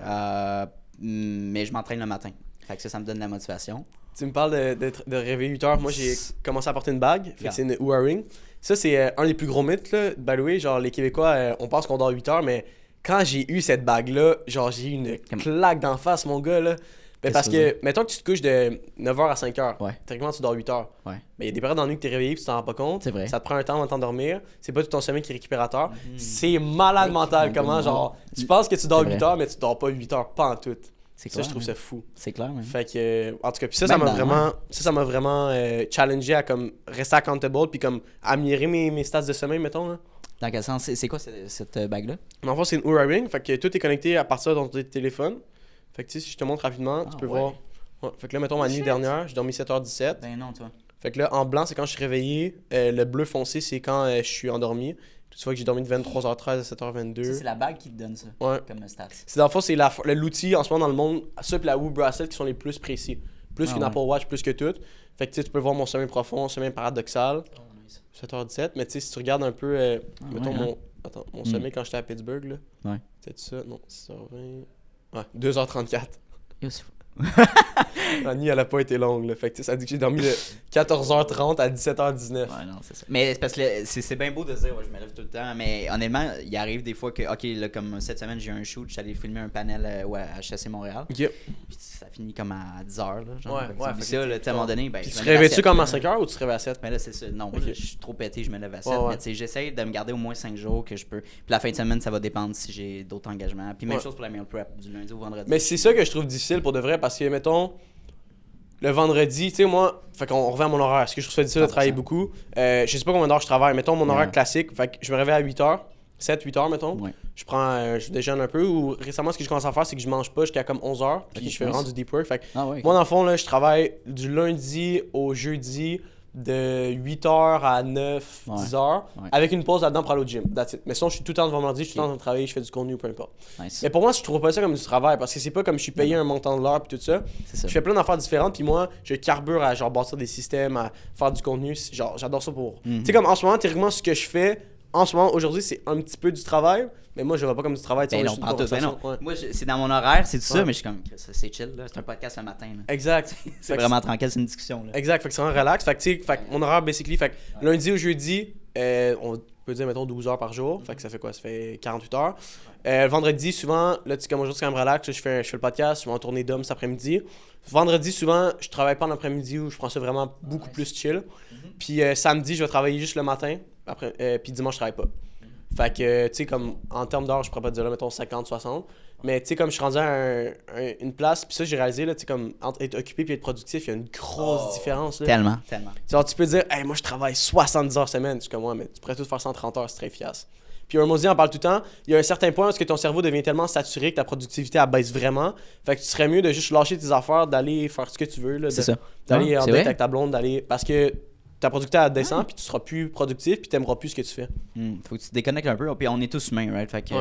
Mais je m'entraîne le matin. Fait que ça me donne de la motivation. Tu me parles de réveiller 8 heures. Moi, j'ai commencé à porter une bague. Fait que c'est une Oura Ring. Ça, c'est un des plus gros mythes, là. By the way, genre, les Québécois, on pense qu'on dort 8 heures, mais quand j'ai eu cette bague-là, genre, j'ai eu une claque d'en face, mon gars, là. Ben, parce que, mettons que tu te couches de 9h à 5h. Ouais. Techniquement, tu dors 8 heures. Ouais. Mais il y a des périodes dans la nuit que tu es réveillé et tu t'en rends pas compte. C'est vrai. Ça te prend un temps avant de dormir. C'est pas tout ton sommeil qui est récupérateur. C'est malade mental comment, genre, tu penses que tu dors 8 heures, mais tu dors pas 8 heures, pas en tout. C'est ça, clair, je trouve ça fou. C'est clair, même. Fait que, en tout cas, puis ça m'a vraiment challengé à comme rester accountable puis comme améliorer mes stats de sommeil, mettons, là. Dans quel sens? C'est quoi cette bague-là? Mais en fait, c'est une Oura Ring. Fait que tout est connecté à partir de ton téléphone. Fait que, tu sais, si je te montre rapidement, tu peux voir. Ouais. Fait que là, mettons, ma nuit dernière, j'ai dormi 7h17. Ben non, toi. Fait que là, en blanc, c'est quand je suis réveillé. Le bleu foncé, c'est quand je suis endormi. Tu vois que j'ai dormi de 23h13 à 7h22. Ça, c'est la bague qui te donne ça, comme stats. C'est dans le fond, c'est l'outil en ce moment dans le monde, ça et la Whoop Bracelet qui sont les plus précis. Plus qu'une Apple Watch, plus que tout. Fait que tu peux voir mon sommeil profond, sommeil paradoxal. 7h17. Mais tu sais, si tu regardes un peu, mettons mon sommeil quand j'étais à Pittsburgh, là. Ouais. C'est ça? Non, 6h20. Ouais, 2h34. Yo, c'est fou. La nuit, elle a pas été longue, là. Fait que ça dit que j'ai dormi de 14h30 à 17h19. Ouais, non, c'est ça. Mais c'est parce que c'est bien beau de dire, je me lève tout le temps. Mais honnêtement, il arrive des fois que, ok, là, comme cette semaine, j'ai eu un shoot, j'allais filmer un panel à HEC Montréal. Ok. Puis ça finit comme à 10h, là. Genre, Ouais. Puis ça, là, à un moment donné, ben. Puis je tu me te lève à réveilles-tu 7, comme à là. 5h ou tu te réveilles à 7? Mais là, c'est ça. Non, je suis trop pété, je me lève à 7. Ouais. Mais tu sais, j'essaye de me garder au moins 5 jours que je peux. Puis la fin de semaine, ça va dépendre si j'ai d'autres engagements. Puis même chose pour la meal prep, du lundi au vendredi. Mais c'est ça que je trouve difficile pour de vrai parce que, mettons, le vendredi, tu sais, moi, fait qu'on revient à mon horaire. Est-ce que je trouve ça difficile de travailler beaucoup? Je sais pas combien d'heures je travaille. Mettons mon horaire classique, fait que je me réveille à 8h, 7-8h, mettons. Ouais. Je déjeune un peu. Ou récemment, ce que je commence à faire, c'est que je mange pas jusqu'à comme 11h. Puis je fais vraiment du deep work. Fait que moi, dans le fond, là, je travaille du lundi au jeudi de 8h à 9, 10h, avec une pause là-dedans pour aller au gym. That's it. Mais sinon, je suis tout le temps devant l'ordi, je suis tout le temps en train de travailler, je fais du contenu, peu importe. Nice. Mais pour moi, je trouve pas ça comme du travail parce que c'est pas comme je suis payé un montant de l'heure puis tout ça. Je fais plein d'affaires différentes puis moi, je carbure à genre bâtir des systèmes, à faire du contenu. Genre, j'adore ça pour. Tu sais, comme en ce moment, théoriquement, ce que je fais, en ce moment, aujourd'hui, c'est un petit peu du travail. Mais moi, je le vois pas comme du travail. Ben non, non. Moi, c'est dans mon horaire, c'est tout ça, mais je suis comme, c'est chill, là. C'est un podcast le matin. Là. Exact. C'est vraiment tranquille, c'est une discussion. Là. Exact. Fait que c'est vraiment relax. Fait que, tu sais, mon horaire, basically, fait que lundi au jeudi, on peut dire, mettons, 12 heures par jour. Fait que ça fait quoi? Ça fait 48 heures. Vendredi, souvent, là, tu sais, comme aujourd'hui, c'est quand même relax. Là, je fais le podcast, je vais en tournée d'hommes cet après-midi. Vendredi, souvent, je travaille pas en après-midi où je prends ça vraiment beaucoup plus chill. Puis samedi, je vais travailler juste le matin. Puis dimanche, je travaille pas. Fait que, tu sais, comme en termes d'heures, je pourrais pas dire là, mettons 50, 60. Mais tu sais, comme je suis rendu à une place, puis ça, j'ai réalisé, là, tu sais, comme entre être occupé puis être productif, il y a une grosse différence. Là. Tellement. Genre, tu peux dire, hey, moi, je travaille 70 heures semaine. Je suis comme, ouais, mais tu pourrais tout faire 130 heures, c'est très efficace. Puis un Mozi en parle tout le temps. Il y a un certain point où ton cerveau devient tellement saturé que ta productivité abaisse vraiment. Fait que tu serais mieux de juste lâcher tes affaires, d'aller faire ce que tu veux. Là, c'est ça. D'aller en date avec ta blonde, d'aller. Parce que ta productivité descend, puis tu seras plus productif, puis tu n'aimeras plus ce que tu fais. Faut que tu te déconnectes un peu, puis on est tous humains, right? Fait que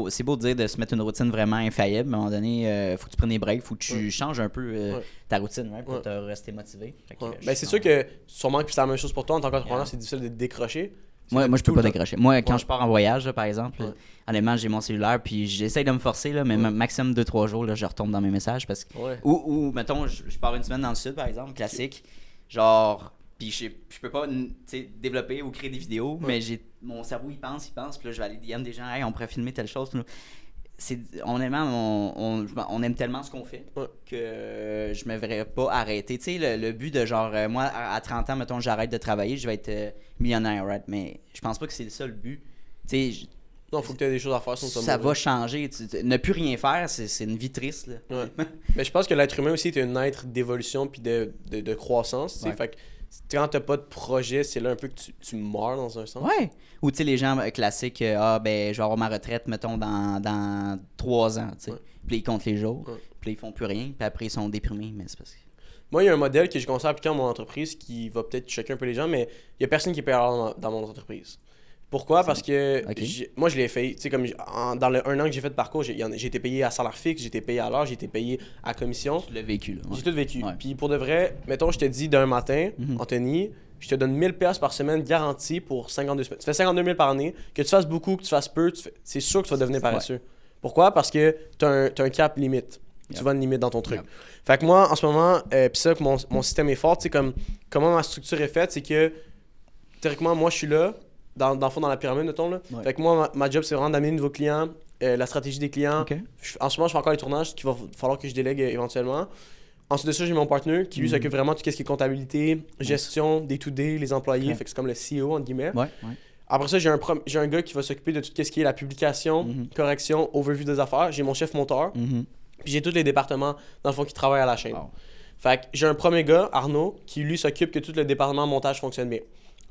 c'est beau de dire de se mettre une routine vraiment infaillible, mais à un moment donné, faut que tu prennes des breaks, faut que tu changes un peu ta routine, right? Pour te rester motivé. Ben, c'est sûr que sûrement que c'est la même chose pour toi en tant qu'entrepreneur, c'est difficile de décrocher. Moi, je peux pas décrocher. Moi, quand je pars en voyage, là, par exemple, honnêtement, j'ai mon cellulaire, puis j'essaye de me forcer, là, mais maximum 2-3 jours, là, je retombe dans mes messages. Parce que, ou, mettons, je pars une semaine dans le sud, par exemple, classique, genre. Puis je peux pas développer ou créer des vidéos, mais mon cerveau il pense, puis là je vais aller DM des gens, hey, on pourrait filmer telle chose. honnêtement, on aime tellement ce qu'on fait que je me verrais pas arrêter. Tu sais, le but de genre, moi, à 30 ans, mettons, j'arrête de travailler, je vais être millionnaire, right? Mais je pense pas que c'est ça le but. Tu sais, non, faut que tu aies des choses à faire. Ça va changer. Ne plus rien faire, c'est une vie triste. Là. Ouais. Mais je pense que l'être humain aussi est un être d'évolution puis de croissance. Ouais. Fait que quand t'as pas de projet, c'est là un peu que tu meurs dans un sens. Ouais. Ou tu sais, les gens classiques, je vais avoir ma retraite, mettons, dans 3 ans. Ouais. Puis ils comptent les jours. Ouais. Puis ils font plus rien. Puis après, ils sont déprimés. Mais c'est parce que... Moi, il y a un modèle que j'ai commencé à appliquer dans mon entreprise qui va peut-être choquer un peu les gens, mais il y a personne qui est payeur dans mon entreprise. Pourquoi? Parce que moi, je l'ai fait. Tu sais, comme dans le 1 an que j'ai fait de parcours, j'ai été payé à salaire fixe, j'ai été payé à l'heure, j'ai été payé à commission. Tu l'as vécu, là. Ouais. J'ai tout vécu. Ouais. Puis pour de vrai, mettons, je te dis d'un matin, Anthony, je te donne 1000$ par semaine garantie pour 52 semaines. Tu fais 52 000 par année. Que tu fasses beaucoup, que tu fasses peu, c'est sûr que tu vas devenir paresseux. Ouais. Pourquoi? Parce que tu as un cap limite. Tu vas une limite dans ton truc. Fait que moi, en ce moment, puis ça, que mon système est fort, tu sais, comment ma structure est faite, c'est que théoriquement, moi, je suis là. Dans le fond, dans la pyramide, mettons, là. Ouais. Fait que moi, ma job, c'est vraiment d'amener de nouveaux clients, la stratégie des clients. Okay. En ce moment, je fais encore les tournages qu'il va falloir que je délègue éventuellement. Ensuite de ça, j'ai mon partenaire qui lui s'occupe vraiment de tout ce qui est comptabilité, gestion, day-to-day, les employés. Okay. Fait que c'est comme le CEO, entre guillemets. Ouais. Après ça, j'ai un gars qui va s'occuper de tout ce qui est la publication, correction, overview des affaires. J'ai mon chef monteur. Puis j'ai tous les départements, dans le fond, qui travaillent à la chaîne. Wow. Fait que j'ai un premier gars, Arnaud, qui lui s'occupe que tout le département montage fonctionne bien.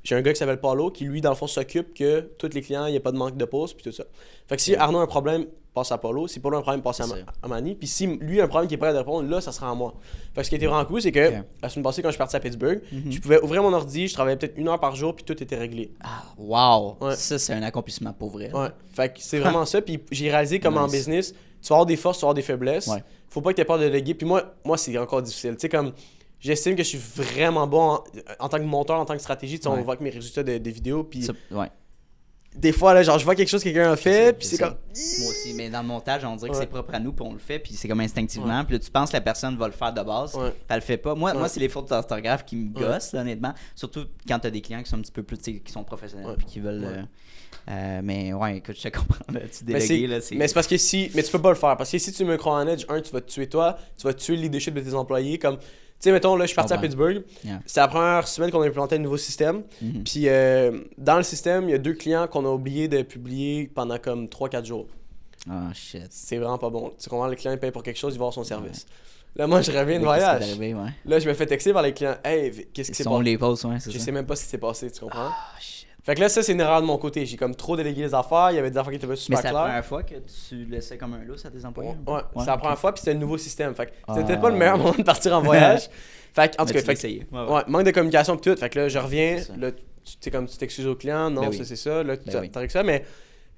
J'ai un gars qui s'appelle Paulo qui, lui, dans le fond, s'occupe que tous les clients, il n'y a pas de manque de pause, puis tout ça. Fait que si Arnaud a un problème, passe à Paulo. Si Paulo a un problème, passe à Manny. Puis si lui a un problème qui est prêt à répondre, là, ça sera à moi. Fait que ce qui était vraiment cool, c'est que la semaine passée, quand je suis parti à Pittsburgh, je pouvais ouvrir mon ordi, je travaillais peut-être 1 heure par jour, puis tout était réglé. Ah, wow! Ouais. Ça, c'est un accomplissement pour vrai. Ouais. Fait que c'est vraiment ça. Puis j'ai réalisé comme en business, tu vas avoir des forces, tu vas avoir des faiblesses. Ouais. Faut pas que tu aies peur de déléguer. Puis moi, c'est encore difficile. Tu sais, comme... J'estime que je suis vraiment bon en tant que monteur, en tant que stratégie. On voit que mes résultats de vidéos. Puis des fois, là, genre, je vois quelque chose que quelqu'un a fait. Puis c'est comme. Moi aussi, mais dans le montage, on dirait que c'est propre à nous. Puis on le fait. Puis c'est comme instinctivement. Puis là, tu penses que la personne va le faire de base. Puis elle le fait pas. Moi c'est les fautes d'orthographe qui me gossent, honnêtement. Surtout quand tu as des clients qui sont un petit peu plus. Qui sont professionnels. Puis qui veulent. Mais ouais, écoute, je te comprends. Là, tu délégues, là, mais c'est parce que mais tu peux pas le faire. Parce que si tu me crois en edge, tu vas te tuer toi. Tu vas tuer le leadership de tes employés. Comme. Tu sais, mettons, là, je suis parti à Pittsburgh. C'était la première semaine qu'on a implanté un nouveau système. Puis, dans le système, il y a 2 clients qu'on a oublié de publier pendant comme 3-4 jours. Ah, shit. C'est vraiment pas bon. Tu comprends, le client il paye pour quelque chose, il va avoir son service. Là, moi, je reviens de voyage. Là, je me fais texter par les clients. Hey, qu'est-ce qui s'est passé? Les posts, c'est je ça. sais même pas ce qui s'est passé, tu comprends? Ah, shit. Fait que là, ça, c'est une erreur de mon côté. J'ai comme trop délégué les affaires. Il y avait des affaires qui étaient pas super claires. Mais c'est la première fois que tu laissais comme un lousse à tes employés? Ouais, c'est la première fois, puis c'était le nouveau système. Fait que c'était peut-être pas le meilleur moment de partir en voyage. Fait que, en tout cas, manque de communication pis tout. Fait que là, je reviens. Là, tu t'excuses au client. Non, c'est ça. Là, tu t'arrêtes ça. Mais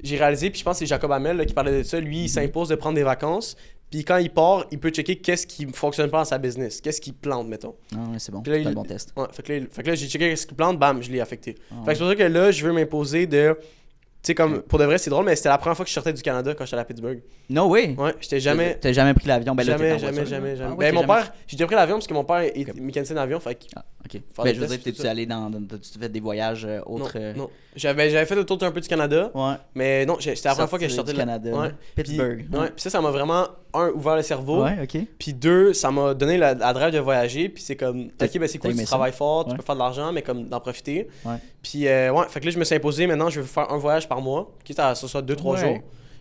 j'ai réalisé, puis je pense que c'est Jacob Hamel là, qui parlait de ça. Lui, il s'impose de prendre des vacances. Puis quand il part, il peut checker qu'est-ce qui fonctionne pas dans sa business. Qu'est-ce qui plante, mettons. Ah ouais, c'est bon. C'est un bon test. Ouais, fait que là, j'ai checké qu'est-ce qui plante, bam, je l'ai affecté. Fait que c'est pour ça que là, je veux m'imposer de... Tu sais, comme, pour de vrai, c'est drôle, mais c'était la première fois que je sortais du Canada quand j'étais à Pittsburgh. No way! Ouais, j'étais jamais... T'as jamais pris l'avion? Ben là, jamais. Ben, mon père, j'ai déjà pris l'avion parce que mon père est mécanicien d'avion, fait que... Ah, ok. Ben, je veux dire, t'es-tu allé t'as-tu fait des voyages autres... Non. J'avais fait le tour un peu du Canada, mais non, c'était la première fois que je sortais du Canada. Ouais. Pittsburgh. Ouais, puis ça m'a vraiment, ouvert le cerveau. Ouais, ok. Puis 2, ça m'a donné la drive de voyager, puis c'est comme, ok, ben c'est cool, tu travailles fort, tu peux faire de l'argent, mais comme d'en profiter. Ouais. Puis fait que là, je me suis imposé, maintenant, je veux faire un voyage par mois, quitte à ça soit 2-3 jours.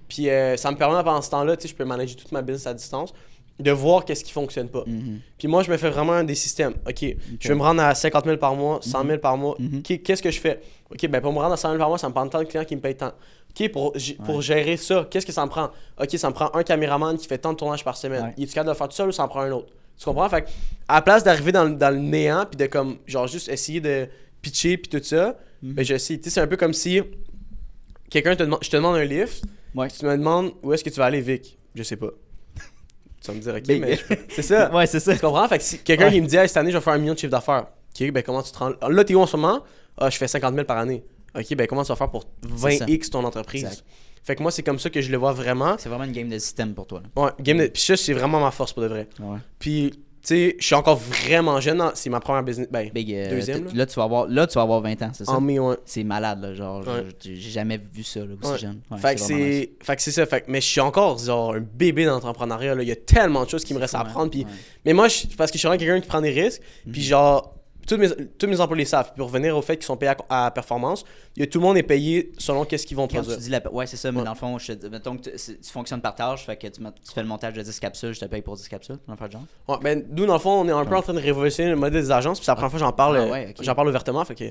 Puis ça me permet pendant ce temps-là, tu sais, je peux manager toute ma business à distance, de voir qu'est-ce qui fonctionne pas. Puis moi, je me fais vraiment des systèmes. OK, je vais me rendre à 50 000 par mois, 100 000 par mois. Qu'est-ce que je fais? OK, ben pour me rendre à 100 000 par mois, ça me prend tant de clients qui me payent tant. OK, pour gérer ça, qu'est-ce que ça me prend? OK, ça me prend un caméraman qui fait tant de tournages par semaine. Il est capable de le faire tout seul ou ça en prend un autre? Tu comprends? Fait que, à la place d'arriver dans le néant puis de comme, genre, juste essayer de pitcher puis tout ça, ben je sais. Tu sais, c'est un peu comme si quelqu'un je te demande un lift, tu me demandes où est-ce que tu vas aller, Vic? Je sais pas. Tu vas me dire, OK, mais c'est ça. Ouais, c'est ça. Tu comprends? Fait que si quelqu'un qui me dit, hey, cette année, je vais faire 1 million de chiffre d'affaires. OK, ben comment tu te rends? Là, t'es où en ce moment? Ah, je fais 50 000 par année. OK, ben comment tu vas faire pour 20x ton entreprise? Exact. Fait que moi, c'est comme ça que je le vois vraiment. C'est vraiment une game de système pour toi. Là. Ouais, Puis ça, c'est vraiment ma force pour de vrai. Ouais. Puis, sais, je suis encore vraiment jeune. C'est ma première business. Ben, deuxième. Là, tu vas avoir 20 ans, c'est ça? Ouais. C'est malade, là. Genre, j'ai jamais vu ça, là, aussi jeune. Ouais, fait que c'est ça. Mais je suis encore, genre, un bébé d'entrepreneuriat, là. Il y a tellement de choses qui me restent à apprendre. Puis, mais moi, parce que je suis vraiment quelqu'un qui prend des risques. Puis, genre, tous mes employés savent. Puis pour revenir au fait qu'ils sont payés à performance, tout le monde est payé selon qu'est-ce qu'ils vont produire. Ouais, c'est ça, mais dans le fond, mettons que tu fonctionnes par tâche, fait que tu fais le montage de 10 capsules, je te paye pour 10 capsules, dans le genre. Ouais, ben nous, dans le fond, on est un peu en train de révolutionner le modèle des agences, puis c'est la première fois que j'en parle ouvertement, fait que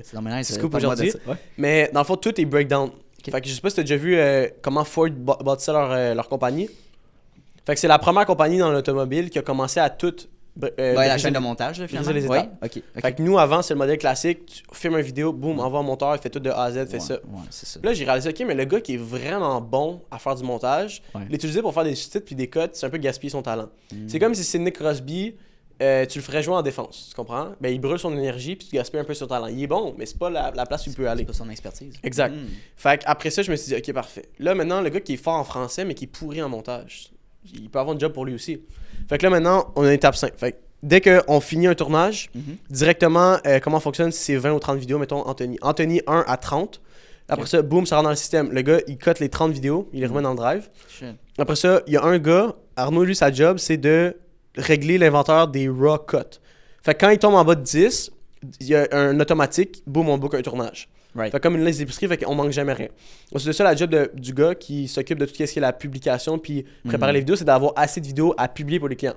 c'est cool aujourd'hui. Mais dans le fond, tout est breakdown. Fait que je sais pas si tu as déjà vu comment Ford bâtissait leur compagnie. Fait que c'est la première compagnie dans l'automobile qui a commencé à tout la chaîne de montage, là, finalement. Les étapes. Okay. Fait que nous, avant, c'est le modèle classique. Tu filmes une vidéo, boum, envoie un monteur, il fait tout de A à Z, fait ça. C'est ça. Là, j'ai réalisé, OK, mais le gars qui est vraiment bon à faire du montage, l'utiliser pour faire des sous-titres puis des cuts, c'est un peu gaspiller son talent. C'est comme si c'est Nick Crosby, tu le ferais jouer en défense, tu comprends? Ben, il brûle son énergie puis tu gaspilles un peu son talent. Il est bon, mais c'est pas la place où il peut aller. C'est pas son expertise. Exact. Fait qu'après ça, je me suis dit, OK, parfait. Là, maintenant, le gars qui est fort en français, mais qui est pourri en montage, il peut avoir un job pour lui aussi. Fait que là, maintenant, on a une étape 5. Fait que dès qu'on finit un tournage, directement, comment fonctionne si c'est 20 ou 30 vidéos, mettons Anthony. Anthony 1 à 30. Après ça, boum, ça rentre dans le système. Le gars, il cote les 30 vidéos, il les remet dans le drive. Après ça, il y a un gars, Arnaud, lui, sa job, c'est de régler l'inventaire des raw cuts. Fait que quand il tombe en bas de 10, il y a un automatique, boum, on book un tournage. Fait comme une liste d'épicerie, fait qu'on manque jamais rien. C'est ça la job du gars qui s'occupe de tout ce qui est la publication puis préparer les vidéos, c'est d'avoir assez de vidéos à publier pour les clients.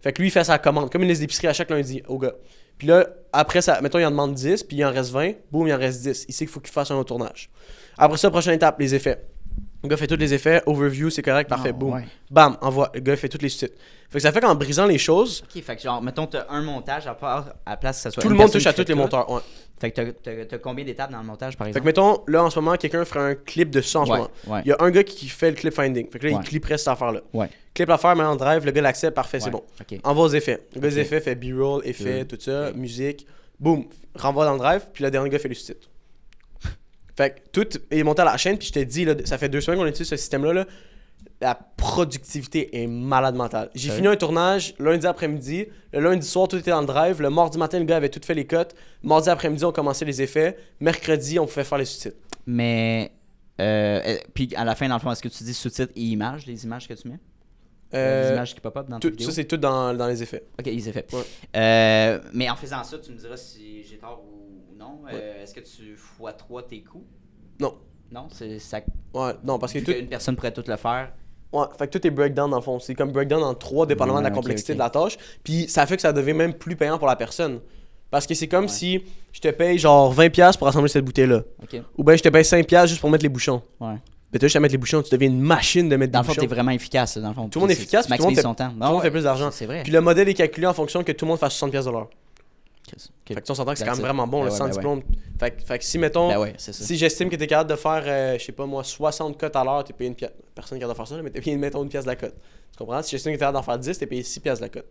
Fait que lui, il fait sa commande, comme une liste d'épicerie à chaque lundi au gars. Puis là, après ça, mettons, il en demande 10, puis il en reste 20, boum, il en reste 10. Il sait qu'il faut qu'il fasse un autre tournage. Après ça, prochaine étape, les effets. Le gars fait tous les effets, overview, c'est correct, parfait, boum. Bam, envoie. Le gars fait tous les sous-titres. Fait que ça fait qu'en brisant les choses. Ok, fait que genre, mettons, t'as un montage à part, à la place que ça soit. Tout le monde touche à tous les monteurs, ouais. Fait que t'as combien d'étapes dans le montage, par exemple? Fait que mettons, là, en ce moment, quelqu'un ferait un clip de ça en ce moment. Il y a un gars qui fait le clip finding. Fait que là, il clipperait cette affaire-là. Clip l'affaire, met en drive, le gars l'accepte, parfait, c'est bon. Envoie aux effets. Le gars des effets fait B-roll, effets, tout ça, musique. Boum, renvoie dans le drive, puis le dernier gars fait les sous-titres. Fait que tout est monté à la chaîne, puis je te dis, là, ça fait 2 semaines qu'on utilise ce système-là. Là, la productivité est malade mentale. J'ai fini un tournage lundi après-midi. Le lundi soir, tout était dans le drive. Le mardi matin, le gars avait tout fait les cuts. Mardi après-midi, on commençait les effets. Mercredi, on pouvait faire les sous-titres. Mais, puis à la fin, dans le fond, est-ce que tu dis sous-titres et images, les images que tu mets? Les images qui pop-up dans ta vidéo? Ça, c'est tout dans les effets. Ok, les effets. Mais en faisant ça, tu me diras si j'ai tort ou non. Est-ce que tu x3 tes coûts? Non. Non, c'est ça. Ouais, non, parce que une personne pourrait tout le faire. Ouais, fait que tout est breakdown dans le fond. C'est comme breakdown en 3, dépendamment de la complexité de la tâche. Puis ça fait que ça devient même plus payant pour la personne. Parce que c'est comme si je te paye genre 20$ pour assembler cette bouteille-là. Ou bien je te paye 5$ juste pour mettre les bouchons. Ouais. Mais tu as juste à mettre les bouchons, tu deviens une machine de mettre des bouchons. Dans le fond, t'es vraiment efficace. Dans le fond, tout le monde est efficace, tu maximises son temps. Tout le monde fait plus d'argent. C'est vrai. Puis le modèle est calculé en fonction que tout le monde fasse 60$. Fait que tu s'entends que c'est quand même vraiment bon, le sans diplôme. Fait que si, mettons, si j'estime que tu es capable de faire, je sais pas moi, 60 cotes à l'heure, tu es payé une pièce. Personne qui a de faire ça, mais tu es payé, mettons, une pièce de la cote. Tu comprends? Si j'estime que tu es capable d'en faire 10, tu es payé 6$ de la cote.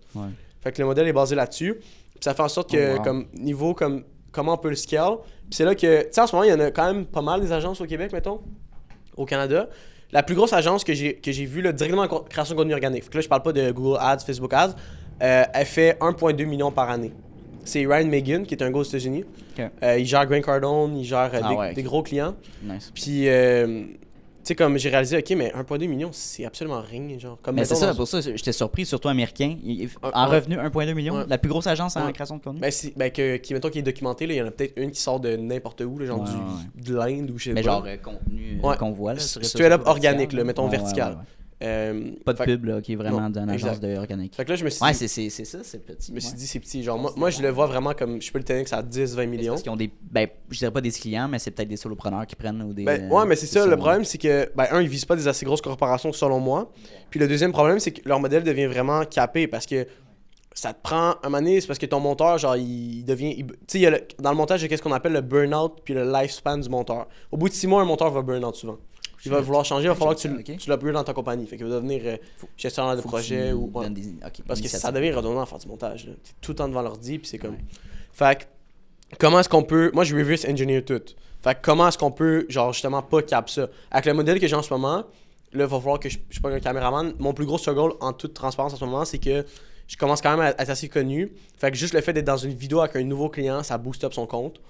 Fait que le modèle est basé là-dessus. Puis ça fait en sorte que, comme niveau, comme comment on peut le scale. Puis c'est là que, tu sais, en ce moment, il y en a quand même pas mal des agences au Québec, mettons, au Canada. La plus grosse agence que j'ai vue, là, directement en création de contenu organique. Fait que là, je parle pas de Google Ads, Facebook Ads. Elle fait 1,2 million par année. C'est Ryan Megan, qui est un gars aux États-Unis. Il gère Grant Cardone, il gère des gros clients. Nice. Puis, tu sais, comme j'ai réalisé, OK, mais 1,2 million, c'est absolument rien. Genre, comme mais c'est ça, pour ça, j'étais surpris, surtout américain. En revenu, 1,2 million, la plus grosse agence en création de contenu. Mettons qu'il est documenté, il y en a peut-être une qui sort de n'importe où, là, genre de l'Inde ou je sais pas. Mais genre contenu qu'on voit. Là, straight up organique, là, mettons vertical. Pas de pub, là, qui est vraiment d'une agence de organique. Fait que là, je me suis dit. Ouais, c'est ça, c'est petit. Je me suis dit, c'est petit. Genre, moi, je le vois vraiment comme. Je peux le tenir que ça a 10-20 millions. Parce qu'ils ont des. Ben, je dirais pas des clients, mais c'est peut-être des solopreneurs qui prennent ou des. Ouais, mais c'est ça. Le problème, c'est que, ils visent pas des assez grosses corporations, selon moi. Puis le deuxième problème, c'est que leur modèle devient vraiment capé parce que ça te prend un moment donné, c'est parce que ton monteur, genre, il devient. Tu sais, dans le montage, il y a qu'est-ce qu'on appelle le burn-out puis le lifespan du monteur. Au bout de 6 mois, un monteur va burn-out souvent. Il va vouloir changer, il va falloir que tu l'upgrades dans ta compagnie. Fait qu'il va devenir gestionnaire de projet ou. Parce que ça devient redondant à faire du montage. Tu es tout le temps devant l'ordi, puis c'est comme. Fait que, comment est-ce qu'on peut. Moi, je reverse engineer tout. Fait que, comment est-ce qu'on peut, genre, justement, pas cap ça. Avec le modèle que j'ai en ce moment, là, il va falloir que je suis pas un caméraman. Mon plus gros struggle en toute transparence en ce moment, c'est que je commence quand même à être assez connu. Fait que juste le fait d'être dans une vidéo avec un nouveau client, ça booste up son compte.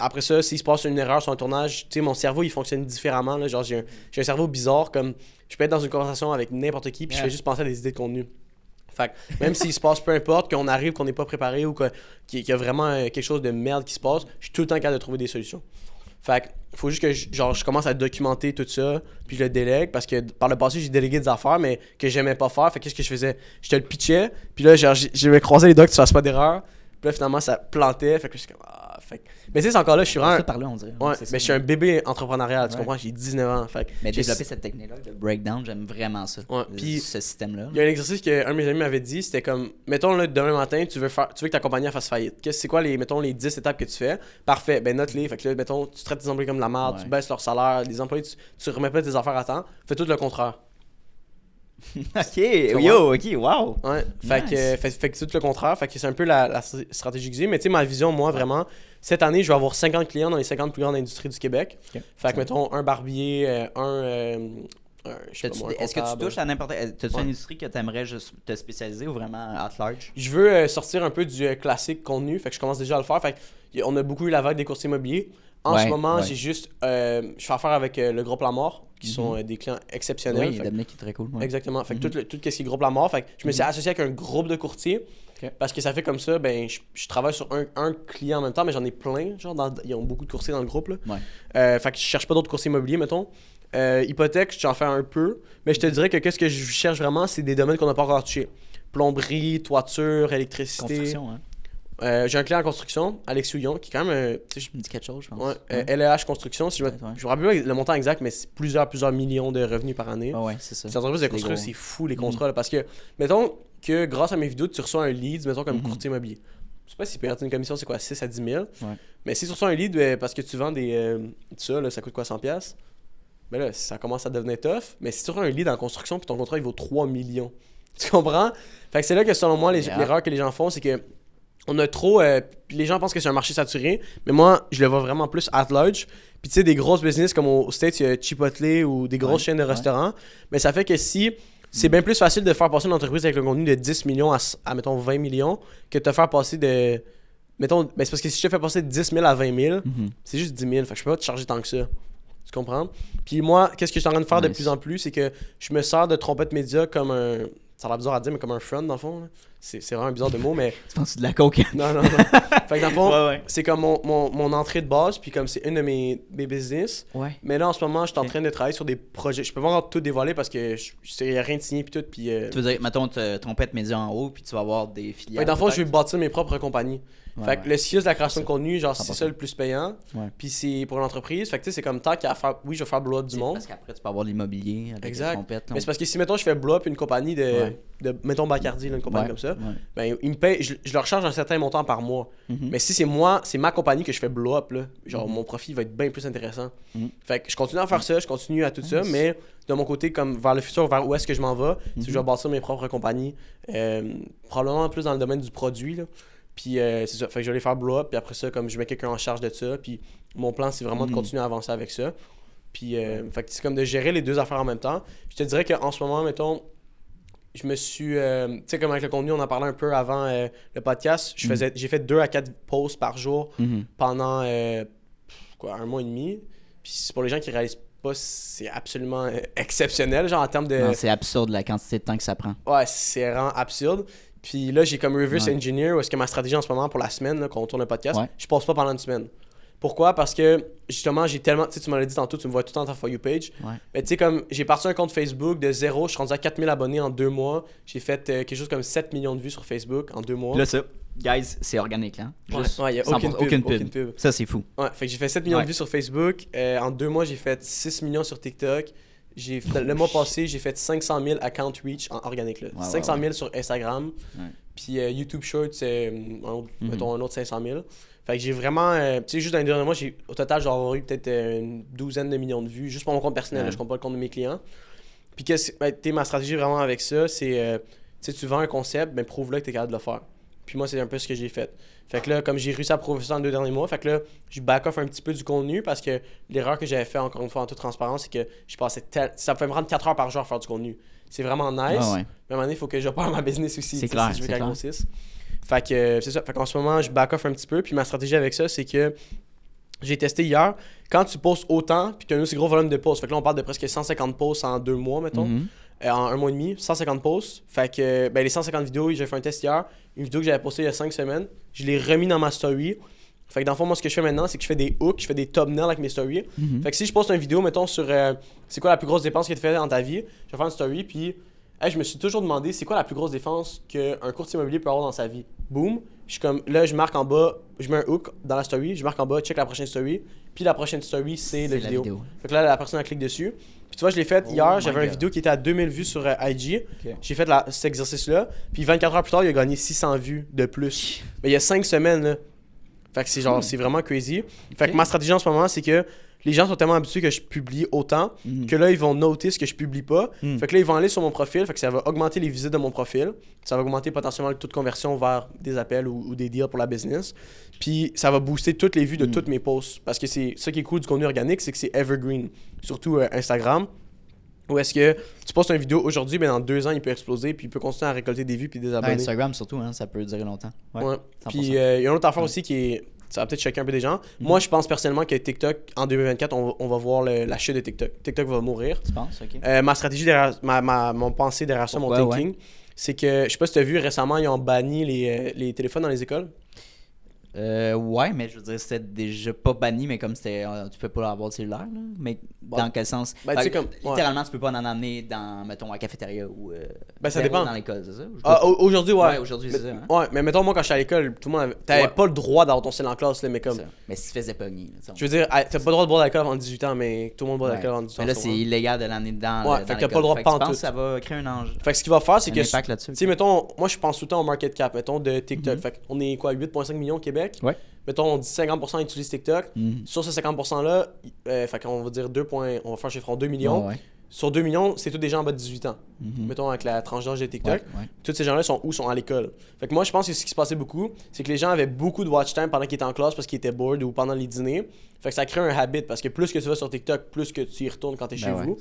Après ça, s'il se passe une erreur sur un tournage, tu sais, mon cerveau, il fonctionne différemment. Là. Genre, j'ai un cerveau bizarre, comme je peux être dans une conversation avec n'importe qui, puis je fais juste penser à des idées de contenu. Fait que même s'il se passe peu importe, qu'on arrive, qu'on n'est pas préparé ou qu'il y a vraiment quelque chose de merde qui se passe, je suis tout le temps capable de trouver des solutions. Fait que faut juste que je commence à documenter tout ça, puis je le délègue, parce que par le passé, j'ai délégué des affaires, mais que j'aimais pas faire. Fait que qu'est-ce que je faisais? Je te le pitchais, puis là, je me croisais les doigts que tu fasses pas d'erreur. Puis là, finalement, ça plantait. Fait que je suis comme, mais tu sais, c'est encore là, je suis vraiment. Par là, on dirait. Ouais, mais je suis un bébé entrepreneurial, tu comprends? J'ai 19 ans. Fait mais développer cette technique-là, le breakdown, j'aime vraiment ça. Ouais, puis ce système-là. Il y a un exercice qu'un de mes amis m'avait dit, c'était comme, mettons, là, demain matin, tu veux que ta compagnie fasse faillite. C'est quoi, mettons, les 10 étapes que tu fais? Parfait, ben note-les. Fait que là, mettons, tu traites tes employés comme de la merde, tu baisses leur salaire, les employés, tu remets pas tes affaires à temps. Fais tout le contraire. ok, wow. Ouais, fait que tout le contraire, fait que c'est un peu la stratégie que j'ai, mais tu sais, ma vision, moi, vraiment, cette année, je vais avoir 50 clients dans les 50 plus grandes industries du Québec. Fait que, mettons, un barbier, est-ce que tu touches à n'importe quelle... T'as-tu une industrie que tu aimerais juste te spécialiser ou vraiment at large? Je veux sortir un peu du classique contenu, fait que je commence déjà à le faire. Fait que on a beaucoup eu la vague des courtiers immobiliers. En ce moment, j'ai juste... je fais affaire avec le Groupe Lamar, qui sont des clients exceptionnels. Oui, Dominique qui est très cool. Ouais. Exactement. Fait que tout ce qui est Groupe Lamar, fait que je me suis associé avec un groupe de courtiers. Parce que ça fait comme ça, ben je travaille sur un client en même temps, mais j'en ai plein. Genre, ils ont beaucoup de courtiers dans le groupe. Là. Fait que je cherche pas d'autres courtiers immobiliers, mettons. Hypothèque, j'en fais un peu. Mais je te dirais que qu'est-ce que je cherche vraiment, c'est des domaines qu'on n'a pas encore touchés. Plomberie, toiture, électricité. Construction, hein. J'ai un client en construction, Alex Houillon, qui est quand même... je me dis quelque chose, je pense. Ouais, LEH Construction, je me rappelle pas le montant exact, mais c'est plusieurs millions de revenus par année. Ouais, c'est ça. Cette entreprise de construction, c'est fou les contrats. Là, parce que, mettons que grâce à mes vidéos, tu reçois un lead, mettons comme courtier immobilier. Je sais pas si perdre une commission, c'est quoi, 6 à 10 000. Mais si tu reçois un lead parce que tu vends ça coûte quoi, 100$? Ben là, ça commence à devenir tough. Mais si tu reçois un lead en construction, puis ton contrat, il vaut 3 millions. Tu comprends? Fait que c'est là que, selon moi, l'erreur que les gens font, c'est que on a trop... les gens pensent que c'est un marché saturé, mais moi, je le vois vraiment plus at large. Puis tu sais, des grosses business comme aux States, il y a Chipotle ou des grosses chaînes de restaurants. Mais ça fait que si... C'est bien plus facile de faire passer une entreprise avec le contenu de 10 millions à mettons, 20 millions que de te faire passer de... Mettons, ben c'est parce que si je te fais passer de 10 000 à 20 000, c'est juste 10 000. Fait que je peux pas te charger tant que ça. Tu comprends? Puis moi, qu'est-ce que je suis en train de faire de plus en plus, c'est que je me sers de trompette média comme un... Ça a l'air bizarre à dire, mais comme un front, dans le fond. Là. C'est vraiment un bizarre de mot, mais... Tu penses de la coke? Non. Fait que dans le fond, c'est comme mon entrée de base, puis comme c'est une de mes business. Mais là, en ce moment, je suis en train de travailler sur des projets. Je peux pas encore tout dévoiler parce que il n'y a rien de signé, puis tout. Puis, tu veux dire, mettons, trompette média en haut, puis tu vas avoir des filiales. Dans le fond, je vais bâtir mes propres compagnies. Fait que le CIUS de la création de contenu, genre, c'est ça le plus payant. Puis c'est pour l'entreprise. Fait que tu sais, c'est comme tant qu'à faire. Oui, je vais faire blow up du monde. Parce qu'après, tu peux avoir l'immobilier avec les trompettes. Mais c'est parce que si, mettons, je fais blow up une compagnie de mettons, Bacardi, une compagnie comme ça, ben, ils me payent, je leur charge un certain montant par mois. Mais si c'est moi, c'est ma compagnie que je fais blow up, là, genre, mon profit va être bien plus intéressant. Fait que je continue à faire ça, je continue à tout ça, mais de mon côté, comme vers le futur, vers où est-ce que je m'en vais, c'est que je vais bâtir mes propres compagnies, probablement plus dans le domaine du produit, là. Puis c'est ça, fait que je vais les faire blow up, puis après ça, comme je mets quelqu'un en charge de ça, puis mon plan, c'est vraiment de continuer à avancer avec ça. Puis fait que c'est comme de gérer les deux affaires en même temps. Je te dirais qu'en ce moment, mettons, je me suis... tu sais, comme avec le contenu, on en parlait un peu avant le podcast, j'ai fait 2 à 4 posts par jour pendant, 1 mois et demi. Puis pour les gens qui réalisent pas, c'est absolument exceptionnel, genre en termes de... Non, c'est absurde la quantité de temps que ça prend. Ouais, c'est vraiment absurde. Puis là, j'ai comme reverse engineer où est-ce que ma stratégie en ce moment pour la semaine, là, quand on tourne le podcast, je poste pas pendant une semaine. Pourquoi? Parce que justement, j'ai tellement... Tu sais, tu m'en l'as dit tantôt, tu me vois tout le temps dans ta For You page. Mais tu sais, comme j'ai parti un compte Facebook de 0, je suis rendu à 4000 abonnés en 2 mois. J'ai fait quelque chose comme 7 millions de vues sur Facebook en 2 mois. Là, ça, guys, c'est organique, là. Juste y a aucune pub. Ça, c'est fou. Ouais, fait que j'ai fait 7 millions de vues sur Facebook. En 2 mois, j'ai fait 6 millions sur TikTok. Le mois passé, j'ai fait 500 000 account reach en organique. Là. 500 000 sur Instagram. Puis YouTube Shorts, mettons un autre 500 000. Fait que j'ai vraiment... tu sais, juste dans les derniers mois, au total, j'ai avoir eu peut-être une douzaine de millions de vues, juste pour mon compte personnel. Là, je compte pas le compte de mes clients. Puis ma stratégie vraiment avec ça, c'est... tu sais, tu vends un concept, ben prouve-le que tu es capable de le faire. Puis moi, c'est un peu ce que j'ai fait. Fait que là, comme j'ai réussi à prouver ça en 2 derniers mois, fait que là, je back off un petit peu du contenu parce que l'erreur que j'avais fait, encore une fois, en toute transparence, c'est que je passais ça pouvait me prendre 4 heures par jour à faire du contenu. c'est vraiment nice. Mais à un moment donné, il faut que je parle ma business aussi. C'est clair. Si je veux qu'elle grossisse. Fait que c'est ça. Fait qu'en ce moment, je back off un petit peu. Puis ma stratégie avec ça, c'est que j'ai testé hier. Quand tu postes autant, puis tu as un aussi gros volume de posts, fait que là, on parle de presque 150 posts en 2 mois, mettons. En 1 mois et demi, 150 posts. Fait que les 150 vidéos, j'ai fait un test hier. Une vidéo que j'avais postée il y a 5 semaines. Je l'ai remis dans ma story. Fait que dans le fond, moi, ce que je fais maintenant, c'est que je fais des hooks, je fais des thumbnails avec mes stories. Fait que si je poste une vidéo, mettons, sur c'est quoi la plus grosse dépense que tu fais dans ta vie, je vais faire une story, puis je me suis toujours demandé c'est quoi la plus grosse dépense qu'un courtier immobilier peut avoir dans sa vie. Boum, je suis comme, là, je marque en bas, je mets un hook dans la story, je marque en bas, check la prochaine story, puis la prochaine story, c'est la vidéo. Fait que là, la personne, elle clique dessus. Puis tu vois, je l'ai fait hier, j'avais une vidéo qui était à 2000 vues sur IG. J'ai fait cet exercice-là, puis 24 heures plus tard, il a gagné 600 vues de plus. Mais il y a 5 semaines, là. Fait que c'est genre, c'est vraiment crazy. Fait que ma stratégie en ce moment, c'est que les gens sont tellement habitués que je publie autant que là, ils vont noter ce que je publie pas. Fait que là, ils vont aller sur mon profil. Fait que ça va augmenter les visites de mon profil. Ça va augmenter potentiellement le taux de conversion vers des appels ou des deals pour la business. Puis ça va booster toutes les vues de toutes mes posts. Parce que c'est ça qui est cool du contenu organique, c'est que c'est evergreen. Surtout Instagram. Ou est-ce que tu postes une vidéo aujourd'hui, mais dans 2 ans, il peut exploser, puis il peut continuer à récolter des vues puis des abonnés. Instagram surtout, hein, ça peut durer longtemps. Ouais. Puis il y a une autre affaire aussi qui est... Ça va peut-être choquer un peu des gens. Moi, je pense personnellement que TikTok, en 2024, on va voir la chute de TikTok. TikTok va mourir. Tu penses? OK. Ma stratégie derrière... Mon pensée derrière ça, mon thinking, c'est que... Je sais pas si tu as vu, récemment, ils ont banni les téléphones dans les écoles. Ouais, mais je veux dire, c'était déjà pas banni, mais comme c'était. Tu peux pas avoir de cellulaire, là. Mais dans quel sens? Littéralement, tu peux pas en amener dans, mettons, à la cafétéria ou. Ça dépend. Dans l'école, c'est ça? Aujourd'hui, ouais. Ouais, aujourd'hui, c'est ça. Hein? Ouais, mais mettons, moi, quand j'étais à l'école, tout le monde t'avais pas le droit d'avoir ton cellulaire en classe, là, mais comme. Mais si tu faisais pogner. Je veux dire, t'as pas le droit de boire d'alcool avant 18 ans, mais tout le monde boit d'alcool avant 18 ans. Mais là, c'est illégal de l'amener dedans. Ouais, fait que t'as pas le droit de prendre tout. Ça va créer un enjeu. Fait que ce qu'il va faire, c'est que. Tu sais, mettons, moi, je pense tout le temps au market cap, mettons, de TikTok. Fait qu'on est quoi, 8,5 millions au Québec? Ouais. Mettons, on dit 50% utilisent TikTok. Sur ce 50%-là, fait qu'on va dire on va faire un chiffre en 2 millions. Sur 2 millions, c'est tous des gens en bas de 18 ans. Mettons, avec la tranche d'âge de TikTok. Tous ces gens-là sont où? Sont à l'école. Fait que moi, je pense que ce qui se passait beaucoup, c'est que les gens avaient beaucoup de watch time pendant qu'ils étaient en classe parce qu'ils étaient bored ou pendant les dîners. Fait que ça crée un habit parce que plus que tu vas sur TikTok, plus que tu y retournes quand tu es chez vous.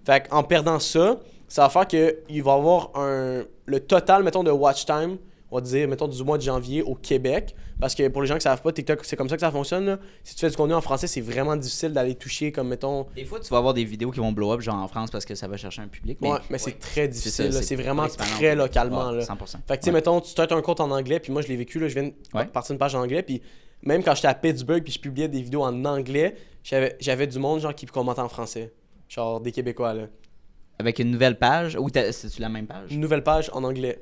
Fait qu'en perdant ça, ça va faire qu'il va y avoir le total, mettons, de watch time, on va dire, mettons, du mois de janvier au Québec. Parce que pour les gens qui ne savent pas, TikTok, c'est comme ça que ça fonctionne. Là. Si tu fais du contenu en français, c'est vraiment difficile d'aller toucher comme, mettons... Des fois, tu vas avoir des vidéos qui vont blow up, genre en France, parce que ça va chercher un public. Mais c'est très difficile. C'est vraiment très localement. Là. 100%. Fait que, tu sais, mettons, tu startes un compte en anglais, puis moi, je l'ai vécu, là, je viens de partir d'une page en anglais, puis même quand j'étais à Pittsburgh, puis je publiais des vidéos en anglais, j'avais du monde, genre, qui commentait en français. Genre, des Québécois, là. Avec une nouvelle page, ou c'est-tu la même page? Une nouvelle page en anglais.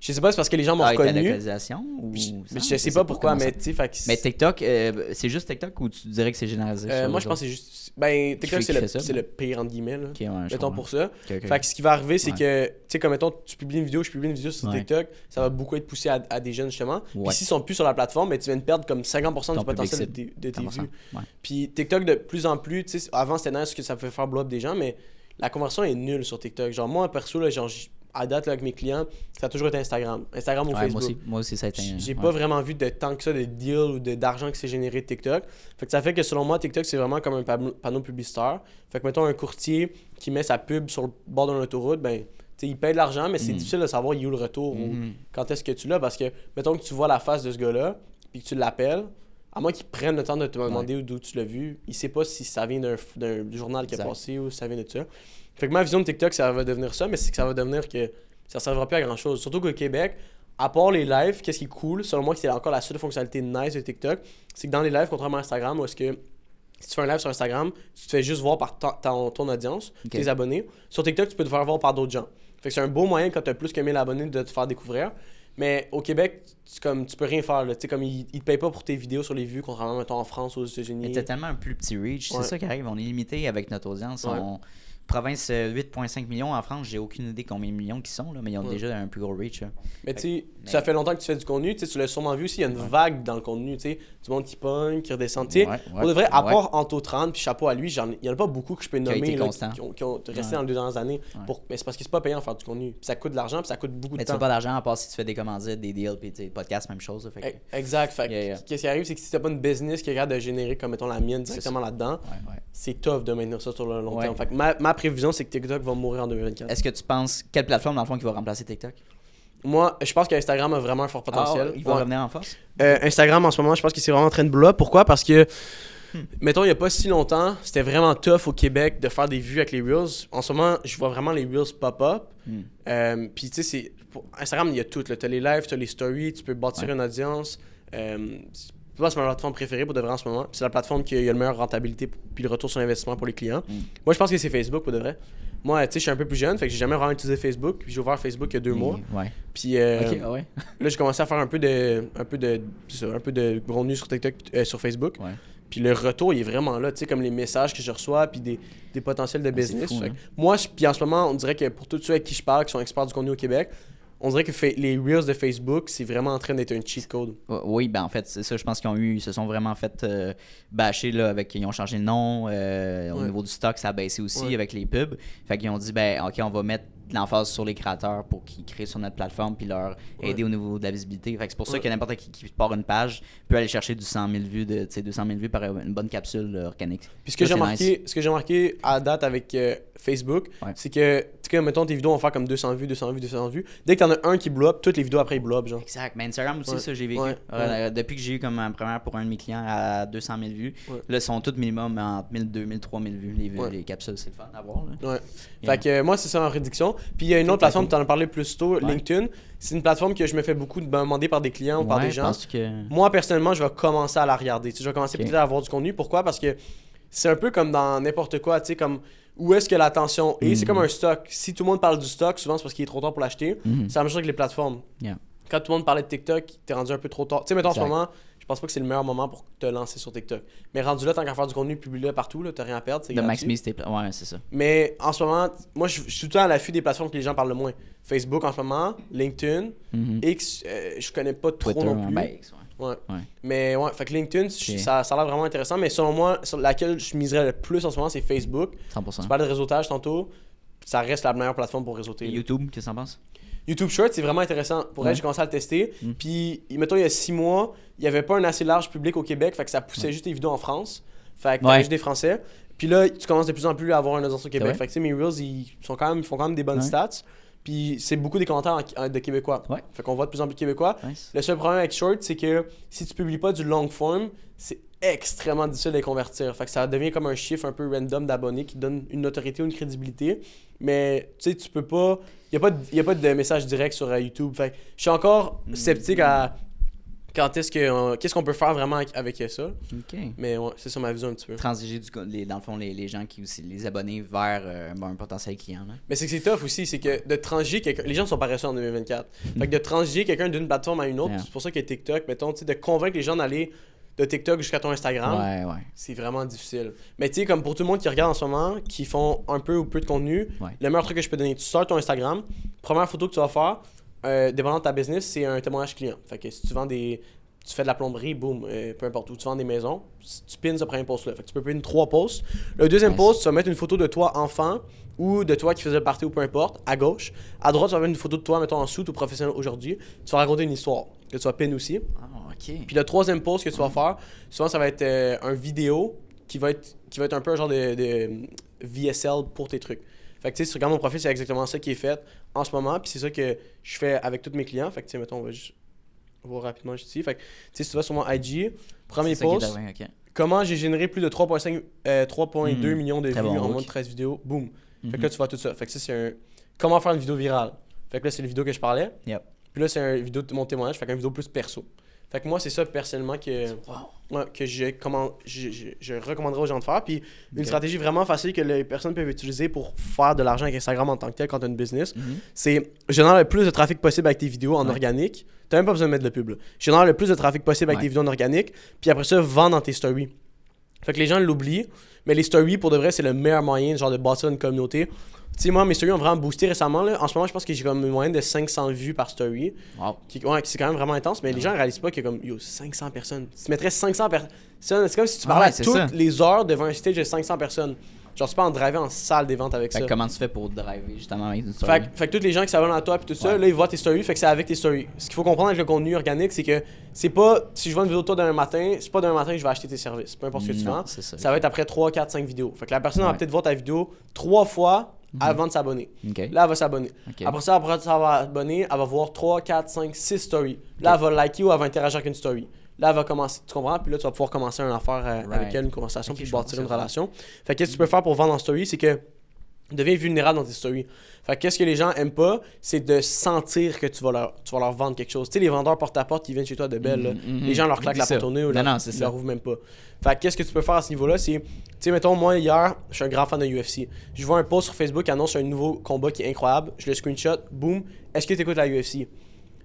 Je sais pas, c'est parce que les gens m'ont reconnu. Ta localisation ou... Mais je sais pas pourquoi, mais tu sais, Mais TikTok, c'est juste TikTok ou tu dirais que c'est généralisé? Moi, je pense que c'est juste... TikTok, c'est le pire, entre guillemets, là. Mettons pour ça. Fait que ce qui va arriver, c'est que, tu sais, comme mettons, tu publies une vidéo, je publie une vidéo sur TikTok, ça va beaucoup être poussé à des jeunes, justement. Puis s'ils sont plus sur la plateforme, tu viens de perdre comme 50% du potentiel de tes vues. Puis TikTok, de plus en plus, tu sais, avant, c'était nice que ça fait faire blow up des gens, mais la conversion est nulle sur TikTok. Genre, moi, perso, là, genre... À date, là, avec mes clients, ça a toujours été Instagram ou Facebook. Moi aussi, ça a été... J'ai pas vraiment vu de tant que ça de deal ou d'argent qui s'est généré de TikTok. Fait que ça fait que selon moi, TikTok, c'est vraiment comme un panneau publicitaire. Fait que mettons un courtier qui met sa pub sur le bord d'une autoroute, il paye de l'argent, mais c'est difficile de savoir où le retour ou quand est-ce que tu l'as. Parce que mettons que tu vois la face de ce gars-là, puis que tu l'appelles, à moins qu'il prenne le temps de te demander d'où tu l'as vu, il sait pas si ça vient d'un journal qui a passé ou si ça vient de ça. Fait que ma vision de TikTok, ça va devenir ça, mais c'est que ça va devenir que ça ne servira plus à grand chose. Surtout qu'au Québec, à part les lives, qu'est-ce qui est cool, selon moi, que c'est encore la seule fonctionnalité nice de TikTok, c'est que dans les lives, contrairement à Instagram, où est-ce que si tu fais un live sur Instagram, tu te fais juste voir par ton audience, tes abonnés. Sur TikTok, tu peux te faire voir par d'autres gens. Fait que c'est un beau moyen quand tu as plus que 1000 abonnés de te faire découvrir. Mais au Québec, tu peux rien faire. Là. Comme ils te payent pas pour tes vidéos sur les vues, contrairement mettons, en France ou aux États-Unis. Mais t'as tellement un plus petit reach, c'est ça qui arrive. On est limité avec notre audience. Province 8,5 millions en France, j'ai aucune idée combien de millions qui sont, là, mais ils ont déjà un plus gros reach. Là. Mais tu sais, ça fait longtemps que tu fais du contenu, tu l'as sûrement vu aussi, il y a une vague dans le contenu, tu sais, du monde qui pogne, qui redescend. Pour de vrai, à part Anto 30 puis chapeau à lui, il n'y en a pas beaucoup que je peux nommer qui ont resté dans les 2 dernières années. Mais c'est parce que c'est pas payant de faire du contenu. Puis ça coûte de l'argent, puis ça coûte beaucoup de temps. Mais tu n'as pas d'argent à part si tu fais des commandites, des deals, puis des podcasts, même chose. Fait que... Exact. Fait qu'est-ce qui arrive, c'est que si tu n'as pas une business qui est capable de générer comme mettons la mienne directement là-dedans, c'est tough de maintenir ça sur le long terme. Fait que ma prévision, c'est que TikTok va mourir en 2024. Est-ce que tu penses, quelle plateforme dans le fond qui va remplacer TikTok? Moi, je pense qu'Instagram a vraiment un fort potentiel. Il va revenir en force? Instagram, en ce moment, je pense que c'est vraiment en train de blow up. Pourquoi? Parce que, mettons, il n'y a pas si longtemps, c'était vraiment tough au Québec de faire des vues avec les Reels. En ce moment, je vois vraiment les Reels pop-up. Puis, tu sais, Instagram, il y a tout. Tu as les lives, tu as les stories, tu peux bâtir une audience. C'est ma plateforme préférée pour de vrai en ce moment. C'est la plateforme qui a la meilleure rentabilité puis le retour sur l'investissement pour les clients. Moi, je pense que c'est Facebook pour de vrai. Moi, tu sais, je suis un peu plus jeune, fait que j'ai jamais vraiment utilisé Facebook. Puis j'ai ouvert Facebook il y a 2 mois. Puis là, j'ai commencé à faire un peu de contenu sur TikTok, sur Facebook. Puis le retour, il est vraiment là, tu sais, comme les messages que je reçois, puis des potentiels de business. Fou, moi, puis en ce moment, on dirait que pour tous ceux avec qui je parle, qui sont experts du contenu au Québec, on dirait que les Reels de Facebook, c'est vraiment en train d'être un cheat code. Oui, ben en fait, c'est ça. Je pense ils se sont vraiment fait bâcher là, ils ont changé le nom. Au niveau du stock, ça a baissé aussi avec les pubs. Fait qu'ils ont dit, ben OK, on va mettre l'emphase sur les créateurs pour qu'ils créent sur notre plateforme puis leur aider au niveau de la visibilité. Fait que c'est pour ça que n'importe qui part une page peut aller chercher du 100 000 vues, 200 000 vues par une bonne capsule organique. Puis ce que j'ai remarqué à date avec Facebook, c'est que, tu sais, mettons, tes vidéos vont faire comme 200 vues. Dès que t'en as un qui blow up, toutes les vidéos après, ils blow up, genre. Exact. Mais Instagram aussi, ça, j'ai vécu. Depuis que j'ai eu comme ma première pour un de mes clients à 200 000 vues, là, ils sont toutes minimum entre 1000, 2000, 3000 vues. Les capsules, c'est le fun à voir. Fait que moi, c'est ça en réduction. Puis il y a une autre plateforme, tu en as parlé plus tôt, LinkedIn. C'est une plateforme que je me fais beaucoup demander par des clients ou par des gens. Moi, personnellement, je vais commencer à la regarder. Je vais commencer peut-être à avoir du contenu. Pourquoi? Parce que c'est un peu comme dans n'importe quoi, tu sais, comme où est-ce que l'attention est. C'est comme un stock. Si tout le monde parle du stock, souvent c'est parce qu'il est trop tard pour l'acheter. C'est la même chose avec les plateformes. Quand tout le monde parlait de TikTok, t'es rendu un peu trop tard. Tu sais, mettons en ce moment, je pense pas que c'est le meilleur moment pour te lancer sur TikTok. Mais rendu là, tant qu'à faire du contenu, publie-le partout, t'as rien à perdre. C'est gratuit. Maximise tes ouais, c'est ça. Mais en ce moment, moi, je suis tout le temps à l'affût des plateformes que les gens parlent le moins. Facebook en ce moment, LinkedIn, X, je connais pas trop Twitter, non plus. Mais ouais, fait que LinkedIn, ça a l'air vraiment intéressant. Mais selon moi, sur laquelle je miserais le plus en ce moment, c'est Facebook. 100%. Tu parlais de réseautage tantôt. Ça reste la meilleure plateforme pour réseauter. Et YouTube, qu'est-ce que t'en penses? YouTube Short, c'est vraiment intéressant. Pour elle, j'ai commencé à le tester. Puis, mettons, il y a 6 mois, il n'y avait pas un assez large public au Québec. Fait que ça poussait juste les vidéos en France. Fait que t'avais juste des Français. Puis là, tu commences de plus en plus à avoir une audience au Québec. Fait que tu sais, mes Reels, ils font quand même des bonnes stats. Puis c'est beaucoup des commentaires de Québécois. Fait qu'on voit de plus en plus de Québécois. Le seul problème avec Short, c'est que si tu publies pas du long form, c'est extrêmement difficile de les convertir. Fait que ça devient comme un chiffre un peu random d'abonnés qui donne une notoriété ou une crédibilité. Mais tu sais, tu peux pas. Il n'y a pas de message direct sur YouTube. Fait que je suis encore sceptique à qu'est-ce qu'on peut faire vraiment avec ça. Mais ouais, c'est ça ma vision un petit peu. Transiger dans le fond les gens qui aussi les abonnés vers un potentiel client. Là. Mais c'est que c'est tough aussi, c'est que de transiger quelqu'un. Les gens sont paresseux en 2024. Fait que de transiger quelqu'un d'une plateforme à une autre, c'est pour ça qu'il y a TikTok, mettons, tu sais, de convaincre les gens d'aller de TikTok jusqu'à ton Instagram, c'est vraiment difficile. Mais tu sais, comme pour tout le monde qui regarde en ce moment, qui font un peu ou peu de contenu, le meilleur truc que je peux donner, tu sors ton Instagram, première photo que tu vas faire, dépendant de ta business, c'est un témoignage client. Fait que si tu vends tu fais de la plomberie, boum, peu importe où, tu vends des maisons, tu pins ce premier post-là. Fait que tu peux piner 3 posts. Le deuxième post, tu vas mettre une photo de toi enfant ou de toi qui faisait partie ou peu importe, à gauche. À droite, tu vas mettre une photo de toi, mettons en sous ou professionnel aujourd'hui. Tu vas raconter une histoire que tu vas pin aussi. Puis le troisième post que tu vas faire, souvent ça va être un vidéo qui va être un peu un genre de VSL pour tes trucs. Fait que tu sais, si tu regardes mon profil, c'est exactement ça qui est fait en ce moment. Puis c'est ça que je fais avec tous mes clients. Fait que tu sais, mettons, on va juste voir rapidement ici. Fait que tu sais, si tu vas sur mon IG, premier post, comment j'ai généré plus de 3,2 millions de vues en moins de 13 vidéos. Boum. Fait que là, tu vois tout ça. Fait que ça, c'est comment faire une vidéo virale. Fait que là, c'est les vidéos que je parlais. Puis là, c'est une vidéo de mon témoignage. Fait qu'une vidéo plus perso. Fait que moi, c'est ça personnellement que je recommanderais aux gens de faire. Puis une stratégie vraiment facile que les personnes peuvent utiliser pour faire de l'argent avec Instagram en tant que tel quand tu as une business, c'est générer le plus de trafic possible avec tes vidéos en organique. Tu n'as même pas besoin de mettre de pub. Générer le plus de trafic possible avec tes vidéos en organique. Puis après ça, vends dans tes stories. Fait que les gens l'oublient. Mais les stories, pour de vrai, c'est le meilleur moyen genre, de bâtir une communauté. Tu sais, moi, mes stories ont vraiment boosté récemment. Là. En ce moment, je pense que j'ai comme une moyenne de 500 vues par story. C'est quand même vraiment intense, mais les gens ne réalisent pas qu'il y a comme 500 personnes. Tu mettrais 500 personnes. C'est comme si tu parlais à toutes les heures devant un stage de 500 personnes. Genre, tu peux en driver en salle des ventes avec ça. Comment tu fais pour driver justement avec une story? Fait que tous les gens qui s'abonnent à toi et tout ça, là, ils voient tes stories, fait que c'est avec tes stories. Ce qu'il faut comprendre avec le contenu organique, c'est que c'est pas, si je vois une vidéo de toi d'un matin, c'est pas d'un matin que je vais acheter tes services. Peu importe ce que tu vends. Ça va être après 3, 4, 5 vidéos. Fait que la personne va peut-être voir ta vidéo 3 fois avant de s'abonner. Là, elle va s'abonner. Après ça, elle va s'abonner, elle va voir 3, 4, 5, 6 stories. Là, elle va liker ou elle va interagir avec une story. Là, elle va commencer, tu comprends? Puis là, tu vas pouvoir commencer une affaire avec elle, une conversation, puis bâtir une relation. Fait que qu'est-ce que tu peux faire pour vendre en story, c'est que deviens vulnérable dans tes stories. Fait que qu'est-ce que les gens aiment pas, c'est de sentir que tu vas leur vendre quelque chose. Tu sais, les vendeurs porte-à-porte qui viennent chez toi de belle, là, les gens leur claquent la porte au nez ou ils leur ouvrent même pas. Fait que qu'est-ce que tu peux faire à ce niveau-là, c'est, tu sais, mettons, moi, hier, je suis un grand fan de UFC. Je vois un post sur Facebook qui annonce un nouveau combat qui est incroyable. Je le screenshot, boum, est-ce que tu écoutes la UFC?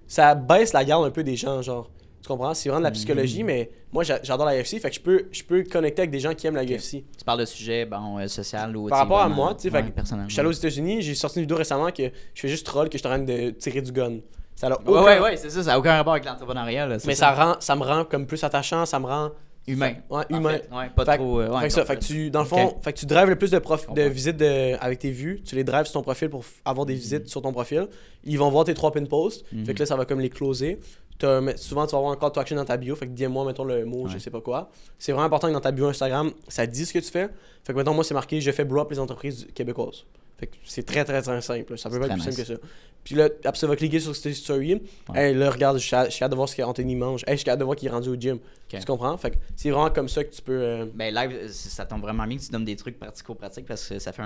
Ça baisse la garde un peu des gens, genre. Tu comprends? C'est vraiment de la psychologie, mais moi, j'adore la UFC, fait que je peux connecter avec des gens qui aiment la UFC. Tu parles de sujets social ou... Par rapport à moi, tu sais, personnellement. je suis allé aux États-Unis, j'ai sorti une vidéo récemment que je fais juste troll, que je suis en train de tirer du gun. Ça a aucun... Ouais, c'est ça, ça n'a aucun rapport avec l'entrepreneuriat. Là, mais ça me rend comme plus attachant, ça me rend... Humain. Ouais, humain. Pas trop... Fait que tu, dans le fond, fait que tu drives le plus de visites avec tes vues, tu les drives sur ton profil pour avoir des visites sur ton profil. Ils vont voir tes 3 pin posts, fait que là, ça va comme les closer. Souvent, tu vas avoir un call to action dans ta bio, fait que dis-moi, mettons le mot, je sais pas quoi. C'est vraiment important que dans ta bio Instagram, ça dit ce que tu fais. Fait que mettons, moi, c'est marqué, je fais blow up les entreprises québécoises. Fait que c'est très, très, très simple. Ça peut pas être plus simple que ça. Puis là, après, ça va cliquer sur cette story. Hey, là, regarde, je suis hâte de voir ce qu'Anthony mange. Hey, je suis hâte de voir qu'il est rendu au gym. Tu comprends? Fait que c'est vraiment comme ça que tu peux. Ben, live, ça tombe vraiment bien que tu donnes des trucs pratico-pratiques parce que ça fait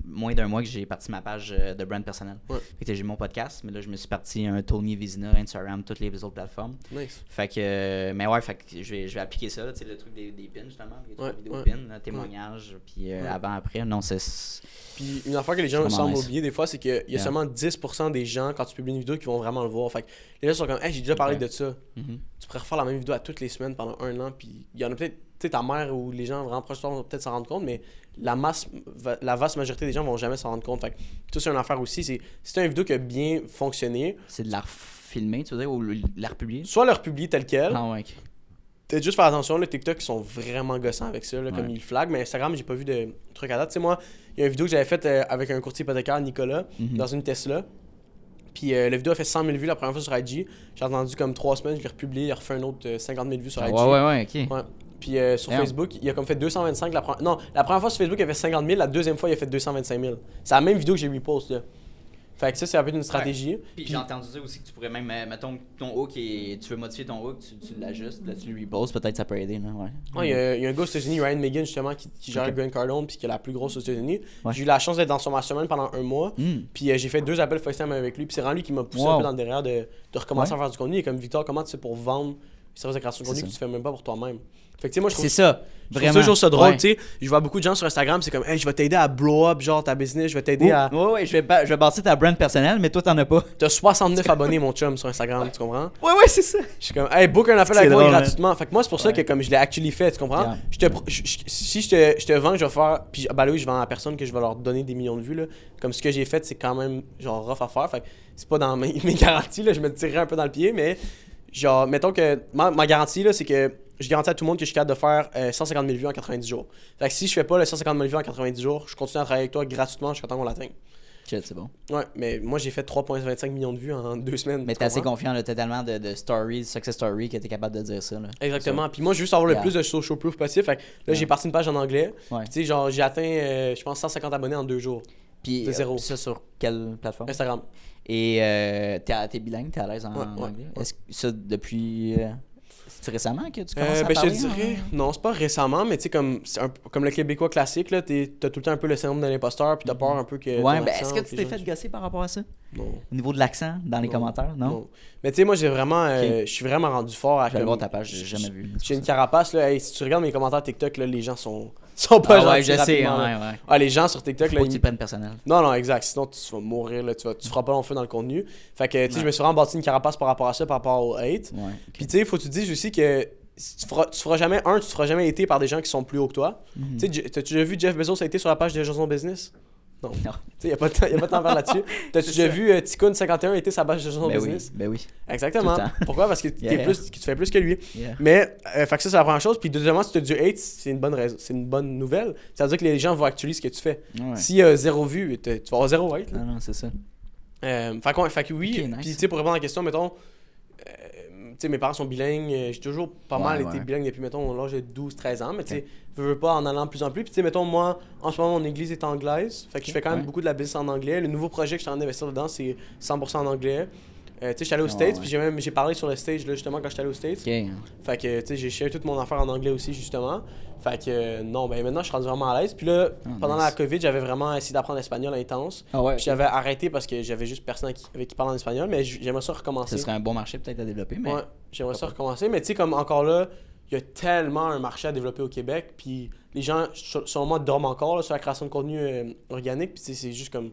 moins d'un mois que j'ai parti ma page de brand personnel. Fait que j'ai mon podcast, mais là, je me suis parti un Tony Vizina, Instagram, toutes les autres plateformes. Nice. Fait que, mais ouais, fait que je vais appliquer ça, tu sais, le truc des pins, justement, les trucs vidéo pins, témoignages, puis avant, après. Non, c'est. Puis une affaire que les gens semblent oublier des fois, c'est qu'il y a seulement 10% des gens, quand tu publies une vidéo, qui vont vraiment le voir. Fait que les gens sont comme, hey, j'ai déjà parlé de ça. Tu pourrais refaire la même vidéo à toutes les semaines pendant 1 an. Puis il y en a peut-être, tu sais, ta mère ou les gens vraiment proches de toi vont peut-être s'en rendre compte, mais la vaste majorité des gens vont jamais s'en rendre compte. Fait que tout c'est une affaire aussi. Si c'est une vidéo qui a bien fonctionné. C'est de la refilmer, tu veux dire, ou la republier? Soit la republier telle quelle. Ah ouais, ok. Peut-être juste faire attention, les TikTok, ils sont vraiment gossants avec ça, là, comme ils le flaguent. Mais Instagram, j'ai pas vu de truc à date. Tu sais, moi, il y a une vidéo que j'avais faite avec un courtier hypothécaire, Nicolas, dans une Tesla. Puis la vidéo a fait 100 000 vues la première fois sur IG. J'ai attendu comme 3 semaines, je l'ai republié, il a refait un autre 50 000 vues sur IG. Ouais, ok. Ouais. Puis sur Facebook, il a comme fait 225 la première... Non, la première fois sur Facebook, il a fait 50 000, la deuxième fois, il a fait 225 000. C'est la même vidéo que j'ai repost, là. Fait que ça, c'est un peu une stratégie. Ouais. Puis j'ai entendu dire aussi que tu pourrais même, mettons, ton hook, tu veux modifier ton hook, tu l'ajustes, là tu le reposes, peut-être ça peut aider. Là, ouais. Il y a un gars aux États-Unis, Ryan Megan, justement, qui gère Grant Cardone, puis qui est la plus grosse aux États-Unis. J'ai eu la chance d'être dans son mastermind pendant 1 mois. Puis j'ai fait 2 appels FaceTime avec lui. Puis c'est vraiment lui qui m'a poussé un peu dans le derrière de recommencer à faire du contenu. Il est comme, Victor, comment tu fais pour vendre les services de création de contenu que tu fais même pas pour toi-même? Fait que tu sais, moi, je trouve ça. Je trouve toujours ça drôle, tu sais. Je vois beaucoup de gens sur Instagram, c'est comme, hey, je vais t'aider à blow up, genre ta business, je vais t'aider à. Ouais, je vais bâtir ta brand personnelle, mais toi, t'en as pas. T'as 69 abonnés, mon chum, sur Instagram, tu comprends? Ouais, c'est ça. Je suis comme, hey, book un appel avec moi gratuitement. Fait que moi, c'est pour ça que comme je l'ai actually fait, tu comprends? Si je te vends, je vais faire. Puis, bah oui, je vends à personne que je vais leur donner des millions de vues, là. Comme ce que j'ai fait, c'est quand même, genre, rough à faire. Fait que c'est pas dans mes garanties, là. Je me tirerais un peu dans le pied, mais, genre, mettons que ma garantie, là, c'est que. Je garantis à tout le monde que je suis capable de faire 150 000 vues en 90 jours. Fait que si je fais pas les 150 000 vues en 90 jours, je continue à travailler avec toi gratuitement jusqu'à temps qu'on l'atteigne. C'est bon. Ouais, mais moi j'ai fait 3,25 millions de vues en 2 semaines. Mais t'es assez confiant là, totalement de stories, success story, que t'es capable de dire ça. Là. Exactement. Puis moi, je veux juste avoir le plus de social proof possible. Fait que là, j'ai parti une page en anglais. Ouais. Tu sais, genre, j'ai atteint, je pense, 150 abonnés en 2 jours. Puis de zéro. Ça sur quelle plateforme? Instagram. Et t'es bilingue, t'es à l'aise en anglais? Est-ce que ça depuis. C'est récemment que tu commences à parler? Je te dirais, non, c'est pas récemment, mais tu sais, comme le Québécois classique, là, t'as tout le temps un peu le syndrome de l'imposteur, puis t'as peur un peu que. Ouais, ben est-ce que tu t'es fait gosser par rapport à ça? Non. Au niveau de l'accent, dans les commentaires, non? Mais tu sais, moi, j'ai vraiment. Je suis vraiment rendu fort à. Je vais voir ta page, j'ai jamais vu. J'ai une carapace, là. Hey, si tu regardes mes commentaires TikTok, là, les gens sont pas gentils. Ouais, je sais, ouais. Ah, les gens sur TikTok, là. Faut que tu te prennes personnel. Non, exact. Sinon, tu vas mourir, là. Tu feras pas long feu dans le contenu. Fait que, tu sais, je me suis vraiment bâti une carapace par rapport à ça, par rapport au hate. Ouais. Puis, tu sais, faut que tu te dises aussi que. Tu feras jamais été par des gens qui sont plus hauts que toi. Tu sais, t'as-tu déjà vu Jeff Bezos a été sur la page de Jason Business? Non. Non. Il n'y a pas de temps à faire là-dessus. T'as-tu déjà vu Ticoun51 était sa base de son Ben business? oui, ben oui. Exactement. Tout le temps. Pourquoi? Parce que tu fais plus que lui. Yeah. Mais, fait que ça, c'est la première chose. Puis, deuxièmement, si tu as du hate, c'est une bonne raison. C'est une bonne nouvelle. Ça veut dire que les gens vont actualiser ce que tu fais. Ouais. S'il y a 0 vue, tu vas avoir 0 hate. Là. Non, c'est ça. Fait que oui. Okay, nice. Puis, tu sais, pour répondre à la question, mettons, tu sais, mes parents sont bilingues. J'ai toujours pas mal été bilingue depuis, mettons, l'âge de 12-13 ans. Mais, tu sais, je veux pas en allant de plus en plus. Puis, tu sais, mettons, moi, en ce moment, mon église est anglaise. Fait que je fais quand même beaucoup de la business en anglais. Le nouveau projet que je suis en train d'investir dedans, c'est 100% en anglais. Tu sais, j'étais allé aux States, puis j'ai parlé sur le stage, là, justement, quand j'étais allé aux States. Okay. Fait que, tu sais, j'ai share toute mon affaire en anglais aussi, justement. Fait que, non, ben maintenant, je suis rendu vraiment à l'aise. Puis là, pendant la COVID, j'avais vraiment essayé d'apprendre l'espagnol intense. Puis j'avais arrêté parce que j'avais juste personne avec qui parle en espagnol, mais j'aimerais ça recommencer. Ce serait un bon marché peut-être à développer, mais... Ouais, j'aimerais ça recommencer. Mais tu sais, comme encore là, il y a tellement un marché à développer au Québec, puis les gens, selon moi, dorment encore là, sur la création de contenu organique, puis c'est juste comme...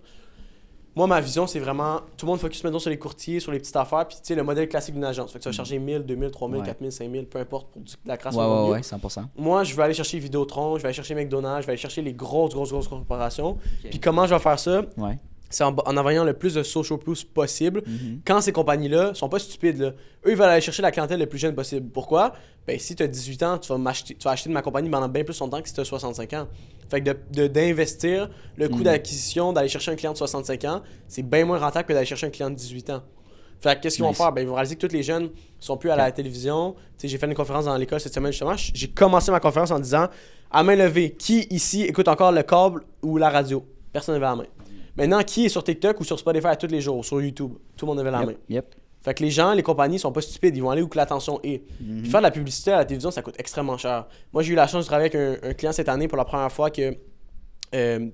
Moi, ma vision, c'est vraiment... Tout le monde focus maintenant sur les courtiers, sur les petites affaires, puis tu sais, le modèle classique d'une agence. Fait que tu vas charger 1000, 2000, 3000, 4000, 5000, peu importe, pour de la création de contenu. Ouais, 100%. Moi, je vais aller chercher Vidéotron, je vais aller chercher McDonald's, je vais aller chercher les grosses corporations. Puis comment je vais faire ça? Ouais. C'est en envoyant le plus de social proof possible. Quand ces compagnies-là sont pas stupides, là, eux, ils veulent aller chercher la clientèle le plus jeune possible. Pourquoi? Ben, si tu as 18 ans, tu vas acheter de ma compagnie pendant bien plus longtemps que si tu as 65 ans. Fait que d'investir le coût d'acquisition, d'aller chercher un client de 65 ans, c'est bien moins rentable que d'aller chercher un client de 18 ans. Fait que qu'est-ce qu'ils vont faire? Ben, ils vont réaliser que tous les jeunes sont plus à la télévision. T'sais, j'ai fait une conférence dans l'école cette semaine, justement. J'ai commencé ma conférence en disant, à main levée, qui ici écoute encore le câble ou la radio? Personne n'avait la main. Maintenant, qui est sur TikTok ou sur Spotify tous les jours, sur YouTube? Tout le monde avait la main. Fait que les gens, les compagnies sont pas stupides, ils vont aller où que l'attention est. Puis faire de la publicité à la télévision, ça coûte extrêmement cher. Moi, j'ai eu la chance de travailler avec un client cette année pour la première fois que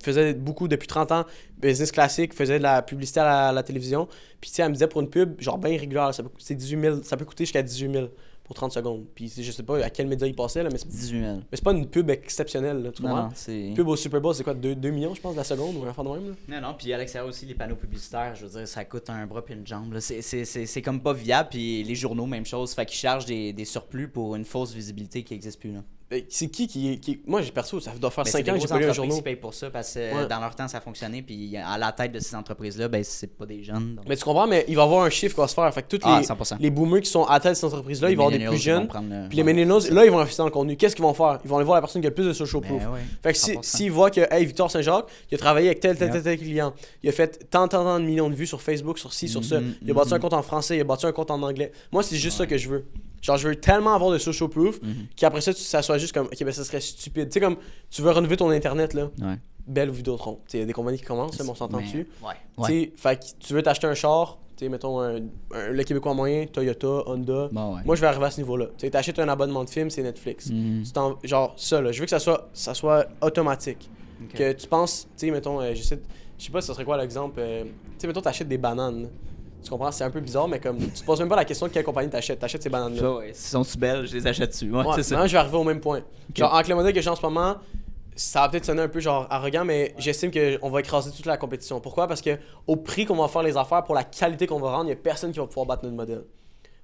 faisait beaucoup, depuis 30 ans, business classique, faisait de la publicité à la télévision. Puis tu sais, elle me disait pour une pub, genre bien régulière, ça peut coûter jusqu'à 18 000 pour 30 secondes. Puis je sais pas à quel média il passait, là, mais 18 000. Mais c'est pas une pub exceptionnelle, là, tu vois. Non, c'est... Pub au Super Bowl, c'est quoi, 2 millions, je pense, de la seconde ou un enfant de même, là? Non, puis à l'extérieur aussi, les panneaux publicitaires, je veux dire, ça coûte un bras puis une jambe. Là. C'est comme pas viable, puis les journaux, même chose. Fait qu'ils chargent des surplus pour une fausse visibilité qui n'existe plus, là. C'est qui... Moi, j'ai perso, ça doit faire Mais 5 ans que j'ai pas lu un journal. qui payent pour ça parce que dans leur temps, ça a fonctionné. Puis à la tête de ces entreprises-là, ben c'est pas des jeunes. Donc... Mais tu comprends, mais il va y avoir un chiffre qui va se faire. Fait que tous les boomers qui sont à la tête de ces entreprises-là, ils vont avoir des plus jeunes. Puis les millennials, là, ils vont investir dans le contenu. Qu'est-ce qu'ils vont faire? Ils vont aller voir la personne qui a le plus de social proof. Fait que s'ils voient que, hey, Victor Saint-Jacques, il a travaillé avec tel client, il a fait tant de millions de vues sur Facebook, sur ci, sur ça, il a bâti un compte en français, il a bâti un compte en anglais. Moi, c'est juste ça que je veux. Genre, je veux tellement avoir de social proof qu'après ça soit juste comme, ok, ben ça serait stupide. Tu sais, comme, tu veux renouveler ton internet, là. Belle ou Vidéotron. Tu sais, il y a des compagnies qui commencent, là, mais on s'entend dessus. Tu sais, fait que tu veux t'acheter un char, tu sais, mettons, le Québécois moyen, Toyota, Honda. Moi, je vais arriver à ce niveau-là. Tu sais, t'achètes un abonnement de film, c'est Netflix. Genre, ça, là, je veux que ça soit automatique. Que tu penses, tu sais, mettons, je sais pas, ça serait quoi l'exemple. Tu sais, mettons, t'achètes des bananes, là. Tu comprends? C'est un peu bizarre, mais comme tu te poses même pas la question de quelle compagnie t'achètes. T'achètes ces bananes-là. Ça, ouais. Si sont-tu belles, je les achète dessus. Ouais, c'est ça. Maintenant, je vais arriver au même point. Genre, avec le modèle que j'ai en ce moment, ça va peut-être sonner un peu genre arrogant, mais j'estime qu'on va écraser toute la compétition. Pourquoi? Parce que au prix qu'on va faire les affaires, pour la qualité qu'on va rendre, il n'y a personne qui va pouvoir battre notre modèle.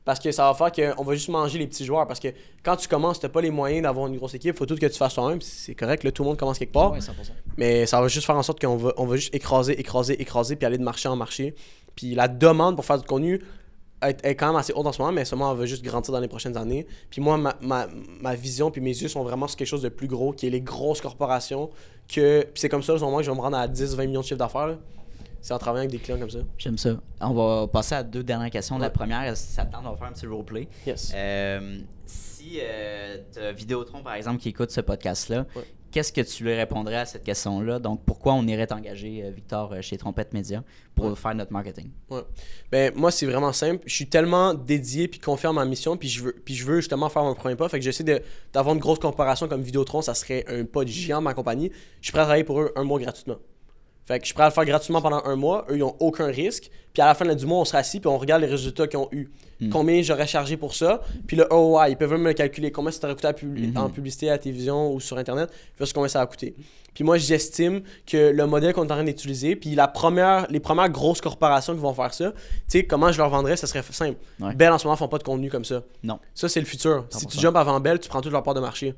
Parce que ça va faire qu'on va juste manger les petits joueurs. Parce que quand tu commences, tu n'as pas les moyens d'avoir une grosse équipe. Il faut tout que tu fasses toi-même. C'est correct, là, tout le monde commence quelque part. Ouais, 100%. Mais ça va juste faire en sorte qu'on va juste écraser, puis aller de marché en marché. Puis la demande pour faire du contenu est quand même assez haute en ce moment, mais seulement on va juste grandir dans les prochaines années. Puis moi, ma vision puis mes yeux sont vraiment sur quelque chose de plus gros, qui est les grosses corporations. Puis c'est comme ça, au moment que je vais me rendre à 10-20 millions de chiffre d'affaires. C'est en travaillant avec des clients comme ça. J'aime ça. On va passer à 2 dernières questions. La première, si ça te tente, on va faire un petit roleplay. Yes. Si tu as Vidéotron, par exemple, qui écoute ce podcast-là, qu'est-ce que tu lui répondrais à cette question-là? Donc, pourquoi on irait t'engager, Victor, chez Trompette Média pour faire notre marketing? Ouais. Ben, moi, c'est vraiment simple. Je suis tellement dédié puis confiant à ma mission, puis je veux justement faire mon premier pas. Fait que j'essaie d'avoir une grosse corporation comme Vidéotron, ça serait un pas de géant de ma compagnie. Je suis prêt à travailler pour eux 1 mois gratuitement. Fait que je suis prêt à le faire gratuitement pendant 1 mois. Eux, ils n'ont aucun risque. Puis à la fin du mois, on sera assis puis on regarde les résultats qu'ils ont eu. Combien j'aurais chargé pour ça. Puis le ROI, ils peuvent même me calculer combien ça t'aurait coûté en publicité à la télévision ou sur Internet versus combien ça a coûté. Puis moi, j'estime que le modèle qu'on est en train d'utiliser, puis les premières grosses corporations qui vont faire ça, tu sais, comment je leur vendrais, ça serait simple. Bell, en ce moment, font pas de contenu comme ça. Non. Ça, c'est le futur. 100%. Si tu jumpes avant Bell, tu prends toute leur part de marché.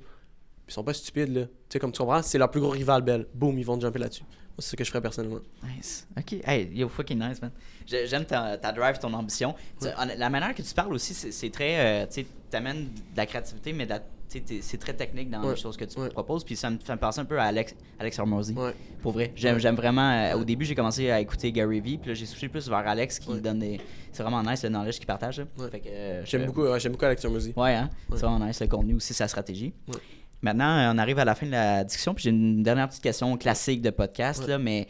Ils sont pas stupides, là. Tu sais, comme tu comprends, c'est leur plus gros rival, Bell. Boum, ils vont te jumper là-dessus. C'est ce que je ferais personnellement. Nice. OK. Hey, yo, fucking nice, man. J'aime ta drive, ton ambition. Ouais. La manière que tu parles aussi, c'est très... tu sais, t'amènes de la créativité, mais c'est très technique dans les choses que tu proposes. Puis ça me fait penser un peu à Alex Hormozy. Ouais. Pour vrai. J'aime vraiment... au début, j'ai commencé à écouter Gary Vee, puis là, j'ai switché plus vers Alex qui donne des... C'est vraiment nice le knowledge qu'il partage. Ouais. Fait que, j'aime beaucoup Alex Hormozy. Ouais, hein? C'est vraiment nice le contenu aussi, sa stratégie. Ouais. Maintenant, on arrive à la fin de la discussion, puis j'ai une dernière petite question classique de podcast, là, mais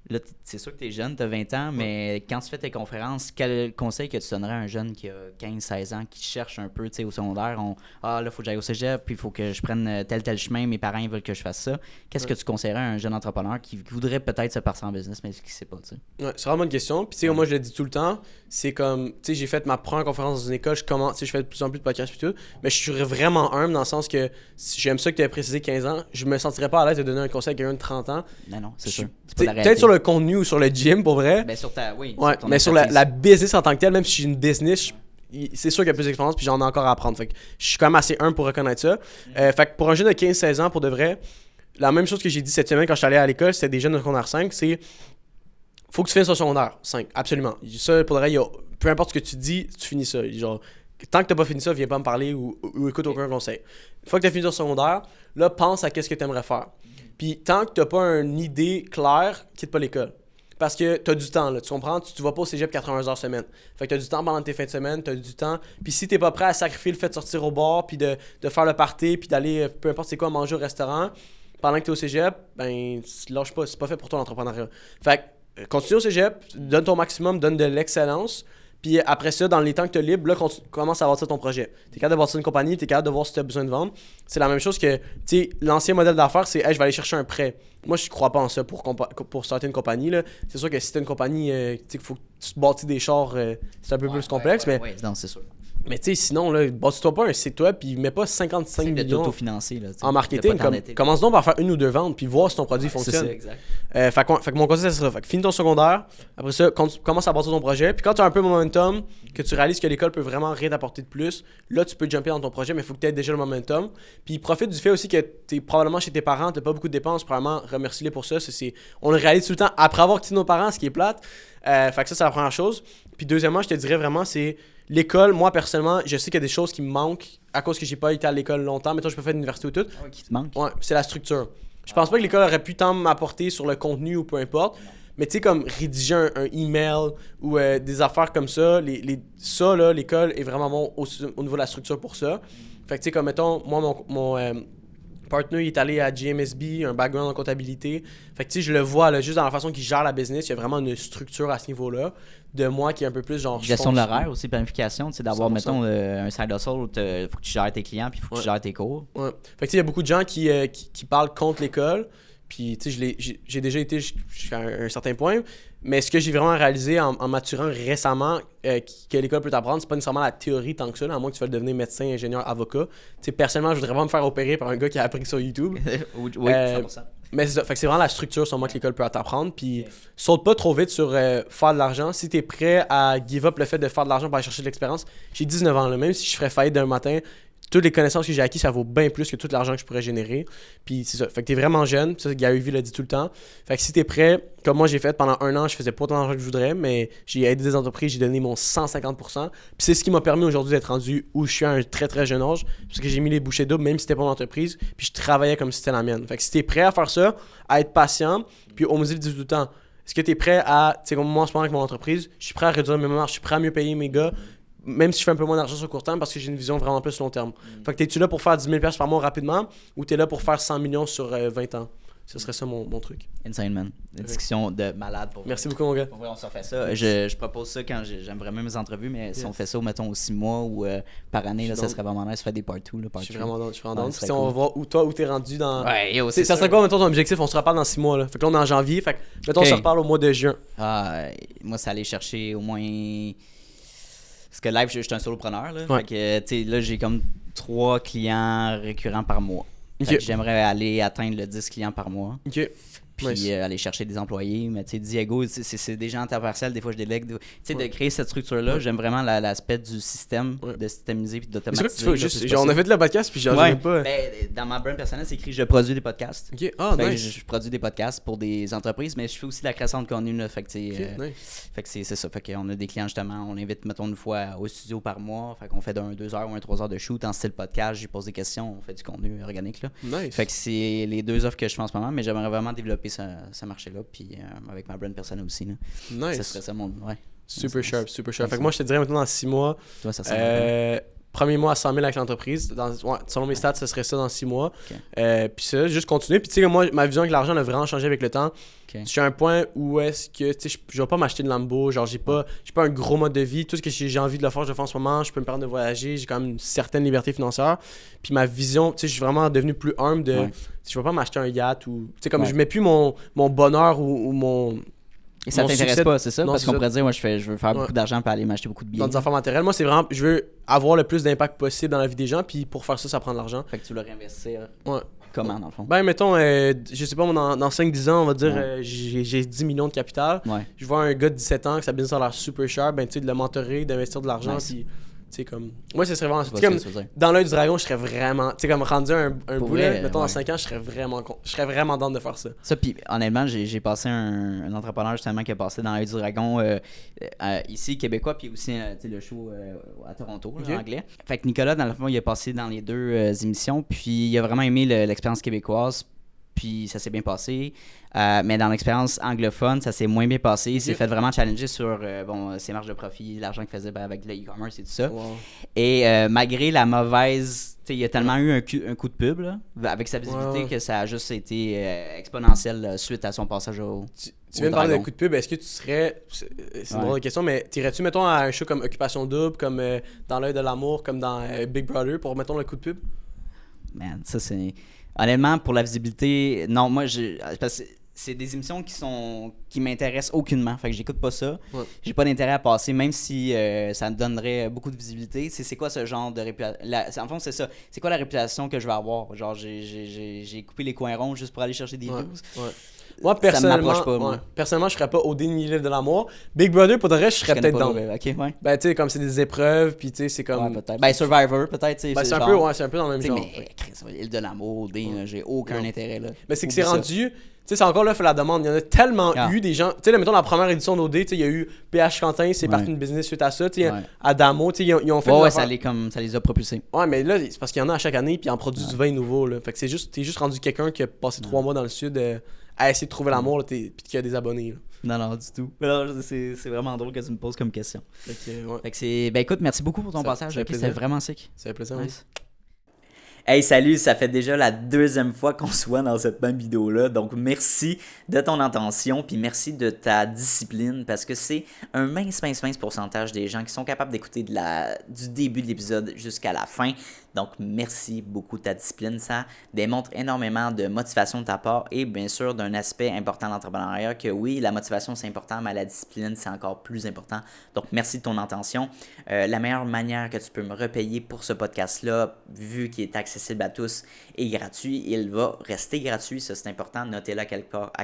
là, c'est sûr que tu es jeune, tu as 20 ans, mais quand tu fais tes conférences, quel conseil que tu donnerais à un jeune qui a 15-16 ans, qui cherche un peu, tu sais, au secondaire, là, il faut que j'aille au cégep, puis il faut que je prenne tel chemin, mes parents ils veulent que je fasse ça. Qu'est-ce que tu conseillerais à un jeune entrepreneur qui voudrait peut-être se passer en business, mais qui ne sait pas, tu sais? Ouais, c'est vraiment une question, puis tu sais, moi, je le dis tout le temps, c'est comme, tu sais, j'ai fait ma première conférence dans une école, je fais de plus en plus de podcasts et tout, mais je suis vraiment humble dans le sens que j'aime ça que tu aies précisé 15 ans, je me sentirais pas à l'aise de donner un conseil à quelqu'un de 30 ans. Non, c'est sûr. Peut-être sur le contenu ou sur le gym, pour vrai. Ben, sur ta, oui. Ouais, mais sur la business en tant que telle, même si j'ai une business, c'est sûr qu'il y a plus d'expérience, puis j'en ai encore à apprendre. Fait que je suis quand même assez humble pour reconnaître ça. Fait que pour un jeune de 15-16 ans, pour de vrai, la même chose que j'ai dit cette semaine quand je suis allé à l'école, c'était des jeunes de secondaire 5, c'est faut que tu finisses au secondaire 5, absolument. Ça, pour de vrai, peu importe ce que tu dis, tu finis ça. Genre, tant que tu n'as pas fini ça, viens pas me parler ou écoute aucun conseil. Une fois que tu as fini ton secondaire, là, pense à qu'est-ce que tu aimerais faire. Puis tant que tu n'as pas une idée claire, quitte pas l'école. Parce que tu as du temps, là, tu comprends? Tu vas pas au cégep 80 heures semaine. Fait que tu as du temps pendant tes fins de semaine, tu as du temps. Puis si tu n'es pas prêt à sacrifier le fait de sortir au bar, puis de faire le party, puis d'aller, peu importe c'est quoi, manger au restaurant, pendant que tu es au cégep, ben, lâche pas, c'est pas fait pour toi l'entrepreneuriat. Fait que continue au cégep, donne ton maximum, donne de l'excellence. Puis après ça, dans les temps que tu as libre, là, commence à bâtir ton projet. Tu es capable de bâtir une compagnie, tu es capable de voir si tu as besoin de vendre. C'est la même chose que, tu sais, l'ancien modèle d'affaires, c'est hey, je vais aller chercher un prêt. Moi, je crois pas en ça pour starter une compagnie. Là. C'est sûr que si tu as une compagnie, tu sais, qu'il faut que tu bâtis des chars, c'est un peu plus complexe. Mais non, c'est sûr. Mais tu sais, sinon, là, bâtis-toi pas un site web puis mets pas 55 millions d'autofinancer, là, en marketing. Commence donc par faire une ou deux ventes puis voir si ton produit fonctionne. C'est ça, exact. Fait que mon conseil, c'est ça. Fait que finis ton secondaire. Après ça, commence à bâtir ton projet. Puis quand tu as un peu de momentum, que tu réalises que l'école peut vraiment rien t'apporter de plus, là, tu peux jumper dans ton projet, mais il faut que tu aies déjà le momentum. Puis profite du fait aussi que tu es probablement chez tes parents, tu n'as pas beaucoup de dépenses. Probablement, remercie-les pour ça. On le réalise tout le temps après avoir quitté nos parents, ce qui est plate. Fait que ça, c'est la première chose. Puis deuxièmement, je te dirais vraiment, c'est l'école. Moi, personnellement, je sais qu'il y a des choses qui me manquent à cause que j'ai pas été à l'école longtemps. Mettons, je peux faire l'université ou tout. Ah oui, qui te manque? Ouais, c'est la structure. Je pense pas que l'école aurait pu tant m'apporter sur le contenu ou peu importe. Mais tu sais, comme rédiger un email ou des affaires comme ça, ça, là, l'école est vraiment bon au niveau de la structure pour ça. Fait que tu sais, comme mettons, moi, mon partner, il est allé à GMSB, un background en comptabilité. Fait que tu sais, je le vois là, juste dans la façon qu'il gère la business, il y a vraiment une structure à ce niveau-là. De moi qui est un peu plus genre... Gestion de l'horaire aussi, planification, tu sais, d'avoir, mettons, un side hustle où il faut que tu gères tes clients puis il faut que tu gères tes cours. Ouais. Fait que tu sais, il y a beaucoup de gens qui parlent contre l'école. Puis, tu sais, j'ai déjà été jusqu'à un certain point. Mais ce que j'ai vraiment réalisé en maturant récemment, que l'école peut t'apprendre, c'est pas nécessairement la théorie tant que ça, là, à moins que tu veuilles devenir médecin, ingénieur, avocat. Tu sais, personnellement, je voudrais pas me faire opérer par un gars qui a appris sur YouTube. Oui, 100%. Mais c'est ça. Fait que c'est vraiment la structure sur moi que l'école peut t'apprendre. Puis, saute pas trop vite sur faire de l'argent. Si t'es prêt à give up le fait de faire de l'argent pour aller chercher de l'expérience, j'ai 19 ans, là, même si je ferais faillite d'un matin, toutes les connaissances que j'ai acquises, ça vaut bien plus que tout l'argent que je pourrais générer. Puis c'est ça. Fait que t'es vraiment jeune. Ça, Gary Vee l'a dit tout le temps. Fait que si t'es prêt, comme moi j'ai fait pendant un an, je faisais pas autant d'argent que je voudrais, mais j'ai aidé des entreprises, j'ai donné mon 150%. Puis c'est ce qui m'a permis aujourd'hui d'être rendu où je suis à un très très jeune âge. Parce que j'ai mis les bouchées doubles, même si c'était pas mon entreprise. Puis je travaillais comme si c'était la mienne. Fait que si t'es prêt à faire ça, à être patient, puis on me dit tout le temps, est-ce que t'es prêt à, tu sais, comme moi en ce moment avec mon entreprise, je suis prêt à réduire mes marges, je suis prêt à mieux payer mes gars. Même si je fais un peu moins d'argent sur court terme parce que j'ai une vision vraiment plus long terme. Fait que t'es-tu là pour faire 10 000$ par mois rapidement ou t'es là pour faire 100 millions sur 20 ans? Ce serait ça mon truc. Insane, man. Une discussion de malade pour Merci beaucoup, mon gars. Pour vrai, on s'en fait ça. Je propose ça quand j'aime vraiment mes entrevues, mais si on fait ça, mettons, aux 6 mois ou par année, là, ça serait vraiment nice de faire des part-2. Je suis vraiment dans. Si on va voir où t'es rendu dans. Ouais, yo, ça serait quoi, mettons, ton objectif? On se reparle dans 6 mois. Là. Fait que là, on est en janvier. Fait que, mettons, on se reparle au mois de juin. Moi, c'est aller chercher au moins. Parce que live, je suis un solopreneur. Là. Ouais. Fait que, tu sais, là, j'ai comme 3 clients récurrents par mois. Fait que j'aimerais aller atteindre le 10 clients par mois. OK. puis aller chercher des employés. Mais tu sais, Diego, c'est des gens en temps partiel, des fois je délègue. Tu sais, de créer cette structure-là, j'aime vraiment l'aspect du système, de systémiser puis d'automatiser. C'est quoi que tu fais? Genre, on a fait le podcast, puis j'en ai pas. Ben, dans ma brand personnelle, c'est écrit « Je produis des podcasts ». OK, nice. Je produis des podcasts pour des entreprises, mais je fais aussi de la création de contenu. Là, fait que, nice. fait que c'est ça. Fait qu'on a des clients, justement, on invite, mettons, une fois au studio par mois. Fait qu'on fait 2 heures ou 3 heures de shoot en style podcast. J'y pose des questions, on fait du contenu organique. Là. Nice. Fait que c'est les 2 offres que je fais en ce moment, mais j'aimerais vraiment développer ce marché-là. Puis avec ma brand personnelle aussi. Là. Nice. Ça serait ça mon. Ouais. Super sharp. Fait que moi, je te dirais maintenant dans 6 mois. Toi, ça serait. Premier mois à 100 000 avec l'entreprise. Selon mes stats, ce serait ça dans 6 mois. Puis ça, juste continuer. Puis tu sais, moi, ma vision avec l'argent a vraiment changé avec le temps. Je suis à un point où est-ce que je vais pas m'acheter de Lambo. Genre, j'ai pas un gros mode de vie. Tout ce que j'ai envie de le faire, je le fais en ce moment. Je peux me permettre de voyager. J'ai quand même une certaine liberté financière. Puis ma vision, tu sais, je suis vraiment devenu plus humble de. Je vais pas m'acheter un yacht ou. Tu sais, comme je mets plus mon bonheur ou mon. Et ça t'intéresse succès... pas, c'est ça? Non, Parce qu'on pourrait dire, moi, je veux faire beaucoup d'argent pour aller m'acheter beaucoup de billets. Dans des affaires matérielles, moi, c'est vraiment, je veux avoir le plus d'impact possible dans la vie des gens, puis pour faire ça, ça prend de l'argent. Fait que tu veux le réinvestir. Ouais. Comment, dans le fond? Ben, mettons, je sais pas, moi, dans 5-10 ans, on va dire, j'ai 10 millions de capital. Je vois un gars de 17 ans que sa business a l'air super cher, ben, tu sais, de le mentorer, d'investir de l'argent, puis. C'est comme moi ce serait vraiment comme dans l'œil du dragon, je serais vraiment tu sais comme rendu un boulet mettons dans 5 ans, je serais vraiment down de faire ça. Ça puis honnêtement, j'ai passé un entrepreneur justement qui a passé dans l'œil du dragon ici québécois puis aussi tu sais le show à Toronto en anglais. Fait que Nicolas dans le fond, il a passé dans les 2 émissions puis il a vraiment aimé l'expérience québécoise. Puis ça s'est bien passé. Mais dans l'expérience anglophone, ça s'est moins bien passé. Il s'est fait vraiment challenger sur ses marges de profit, l'argent qu'il faisait avec le e-commerce et tout ça. Wow. Et malgré la mauvaise... Il a tellement eu un coup de pub là, avec sa visibilité que ça a juste été exponentiel suite à son passage au... Tu viens de parler d'un coup de pub. Est-ce que tu serais... C'est une drôle de question, mais t'irais-tu, mettons, à un show comme Occupation Double, comme Dans l'œil de l'amour, comme dans Big Brother, pour, mettons, le coup de pub? Man, ça c'est... Honnêtement, pour la visibilité, non, moi, parce que c'est des émissions qui m'intéressent aucunement. Fait que j'écoute pas ça. Ouais. J'ai pas d'intérêt à passer, même si ça me donnerait beaucoup de visibilité. C'est quoi ce genre de réputation? En fond, c'est ça. C'est quoi la réputation que je vais avoir? Genre, j'ai coupé les coins ronds juste pour aller chercher des views. Ouais. Moi, personnellement, je ferais pas au déni de l'amour. Big Brother, pour de reste, je serais peut-être dans. Okay, ouais. Ben, tu sais, comme c'est des épreuves, puis tu sais, c'est comme. Ouais, peut-être. Ben, Survivor, peut-être. Ben, c'est un peu dans le même genre. Mais, l'île de l'amour, j'ai aucun intérêt, là. Mais c'est que c'est rendu. Tu sais, c'est encore là, fait la demande. Il y en a tellement eu des gens. Tu sais, mettons la première édition d'OD, tu sais, il y a eu PH Quentin, c'est parti une business suite à ça. Tu sais, Adamo, tu sais, ils ont fait. Ouais, ça les a propulsés. Ouais, mais là, c'est parce qu'il y en a à chaque année, puis ils en produisent du vin nouveau, là. Fait que t'es juste rendu quelqu'un qui a passé 3 mois dans le sud à essayer de trouver l'amour, puis qui a des abonnés, là. Non, du tout. C'est vraiment drôle que tu me poses comme question. Fait que c'est. Ben écoute, merci beaucoup pour ton passage. C'était vraiment sick. Ça fait plaisir. Nice. Hey, salut, ça fait déjà la 2e fois qu'on se voit dans cette même vidéo-là. Donc, merci de ton attention, puis merci de ta discipline, parce que c'est un mince pourcentage des gens qui sont capables d'écouter du début de l'épisode jusqu'à la fin. Donc, merci beaucoup de ta discipline. Ça démontre énormément de motivation de ta part et bien sûr d'un aspect important de l'entrepreneuriat que oui, la motivation c'est important, mais la discipline c'est encore plus important. Donc, merci de ton attention. La meilleure manière que tu peux me repayer pour ce podcast-là, vu qu'il est accessible à tous et gratuit, il va rester gratuit. Ça, c'est important. Notez-le à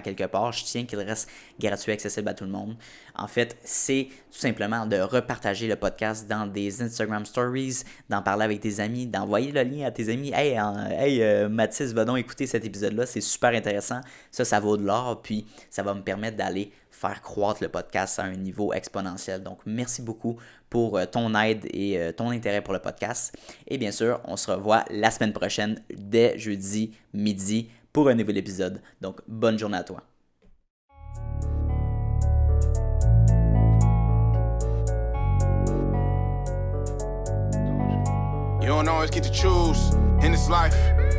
quelque part. Je tiens qu'il reste gratuit, accessible à tout le monde. En fait, c'est tout simplement de repartager le podcast dans des Instagram Stories, d'en parler avec tes amis, d'envoyer le lien à tes amis. Hey, Mathis, va donc écouter cet épisode-là, c'est super intéressant. Ça vaut de l'or, puis ça va me permettre d'aller faire croître le podcast à un niveau exponentiel. Donc, merci beaucoup pour ton aide et ton intérêt pour le podcast. Et bien sûr, on se revoit la semaine prochaine, dès jeudi midi, pour un nouvel épisode. Donc, bonne journée à toi. You don't always get to choose in this life,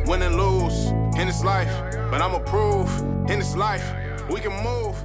win and lose in this life. But I'ma prove in this life we can move.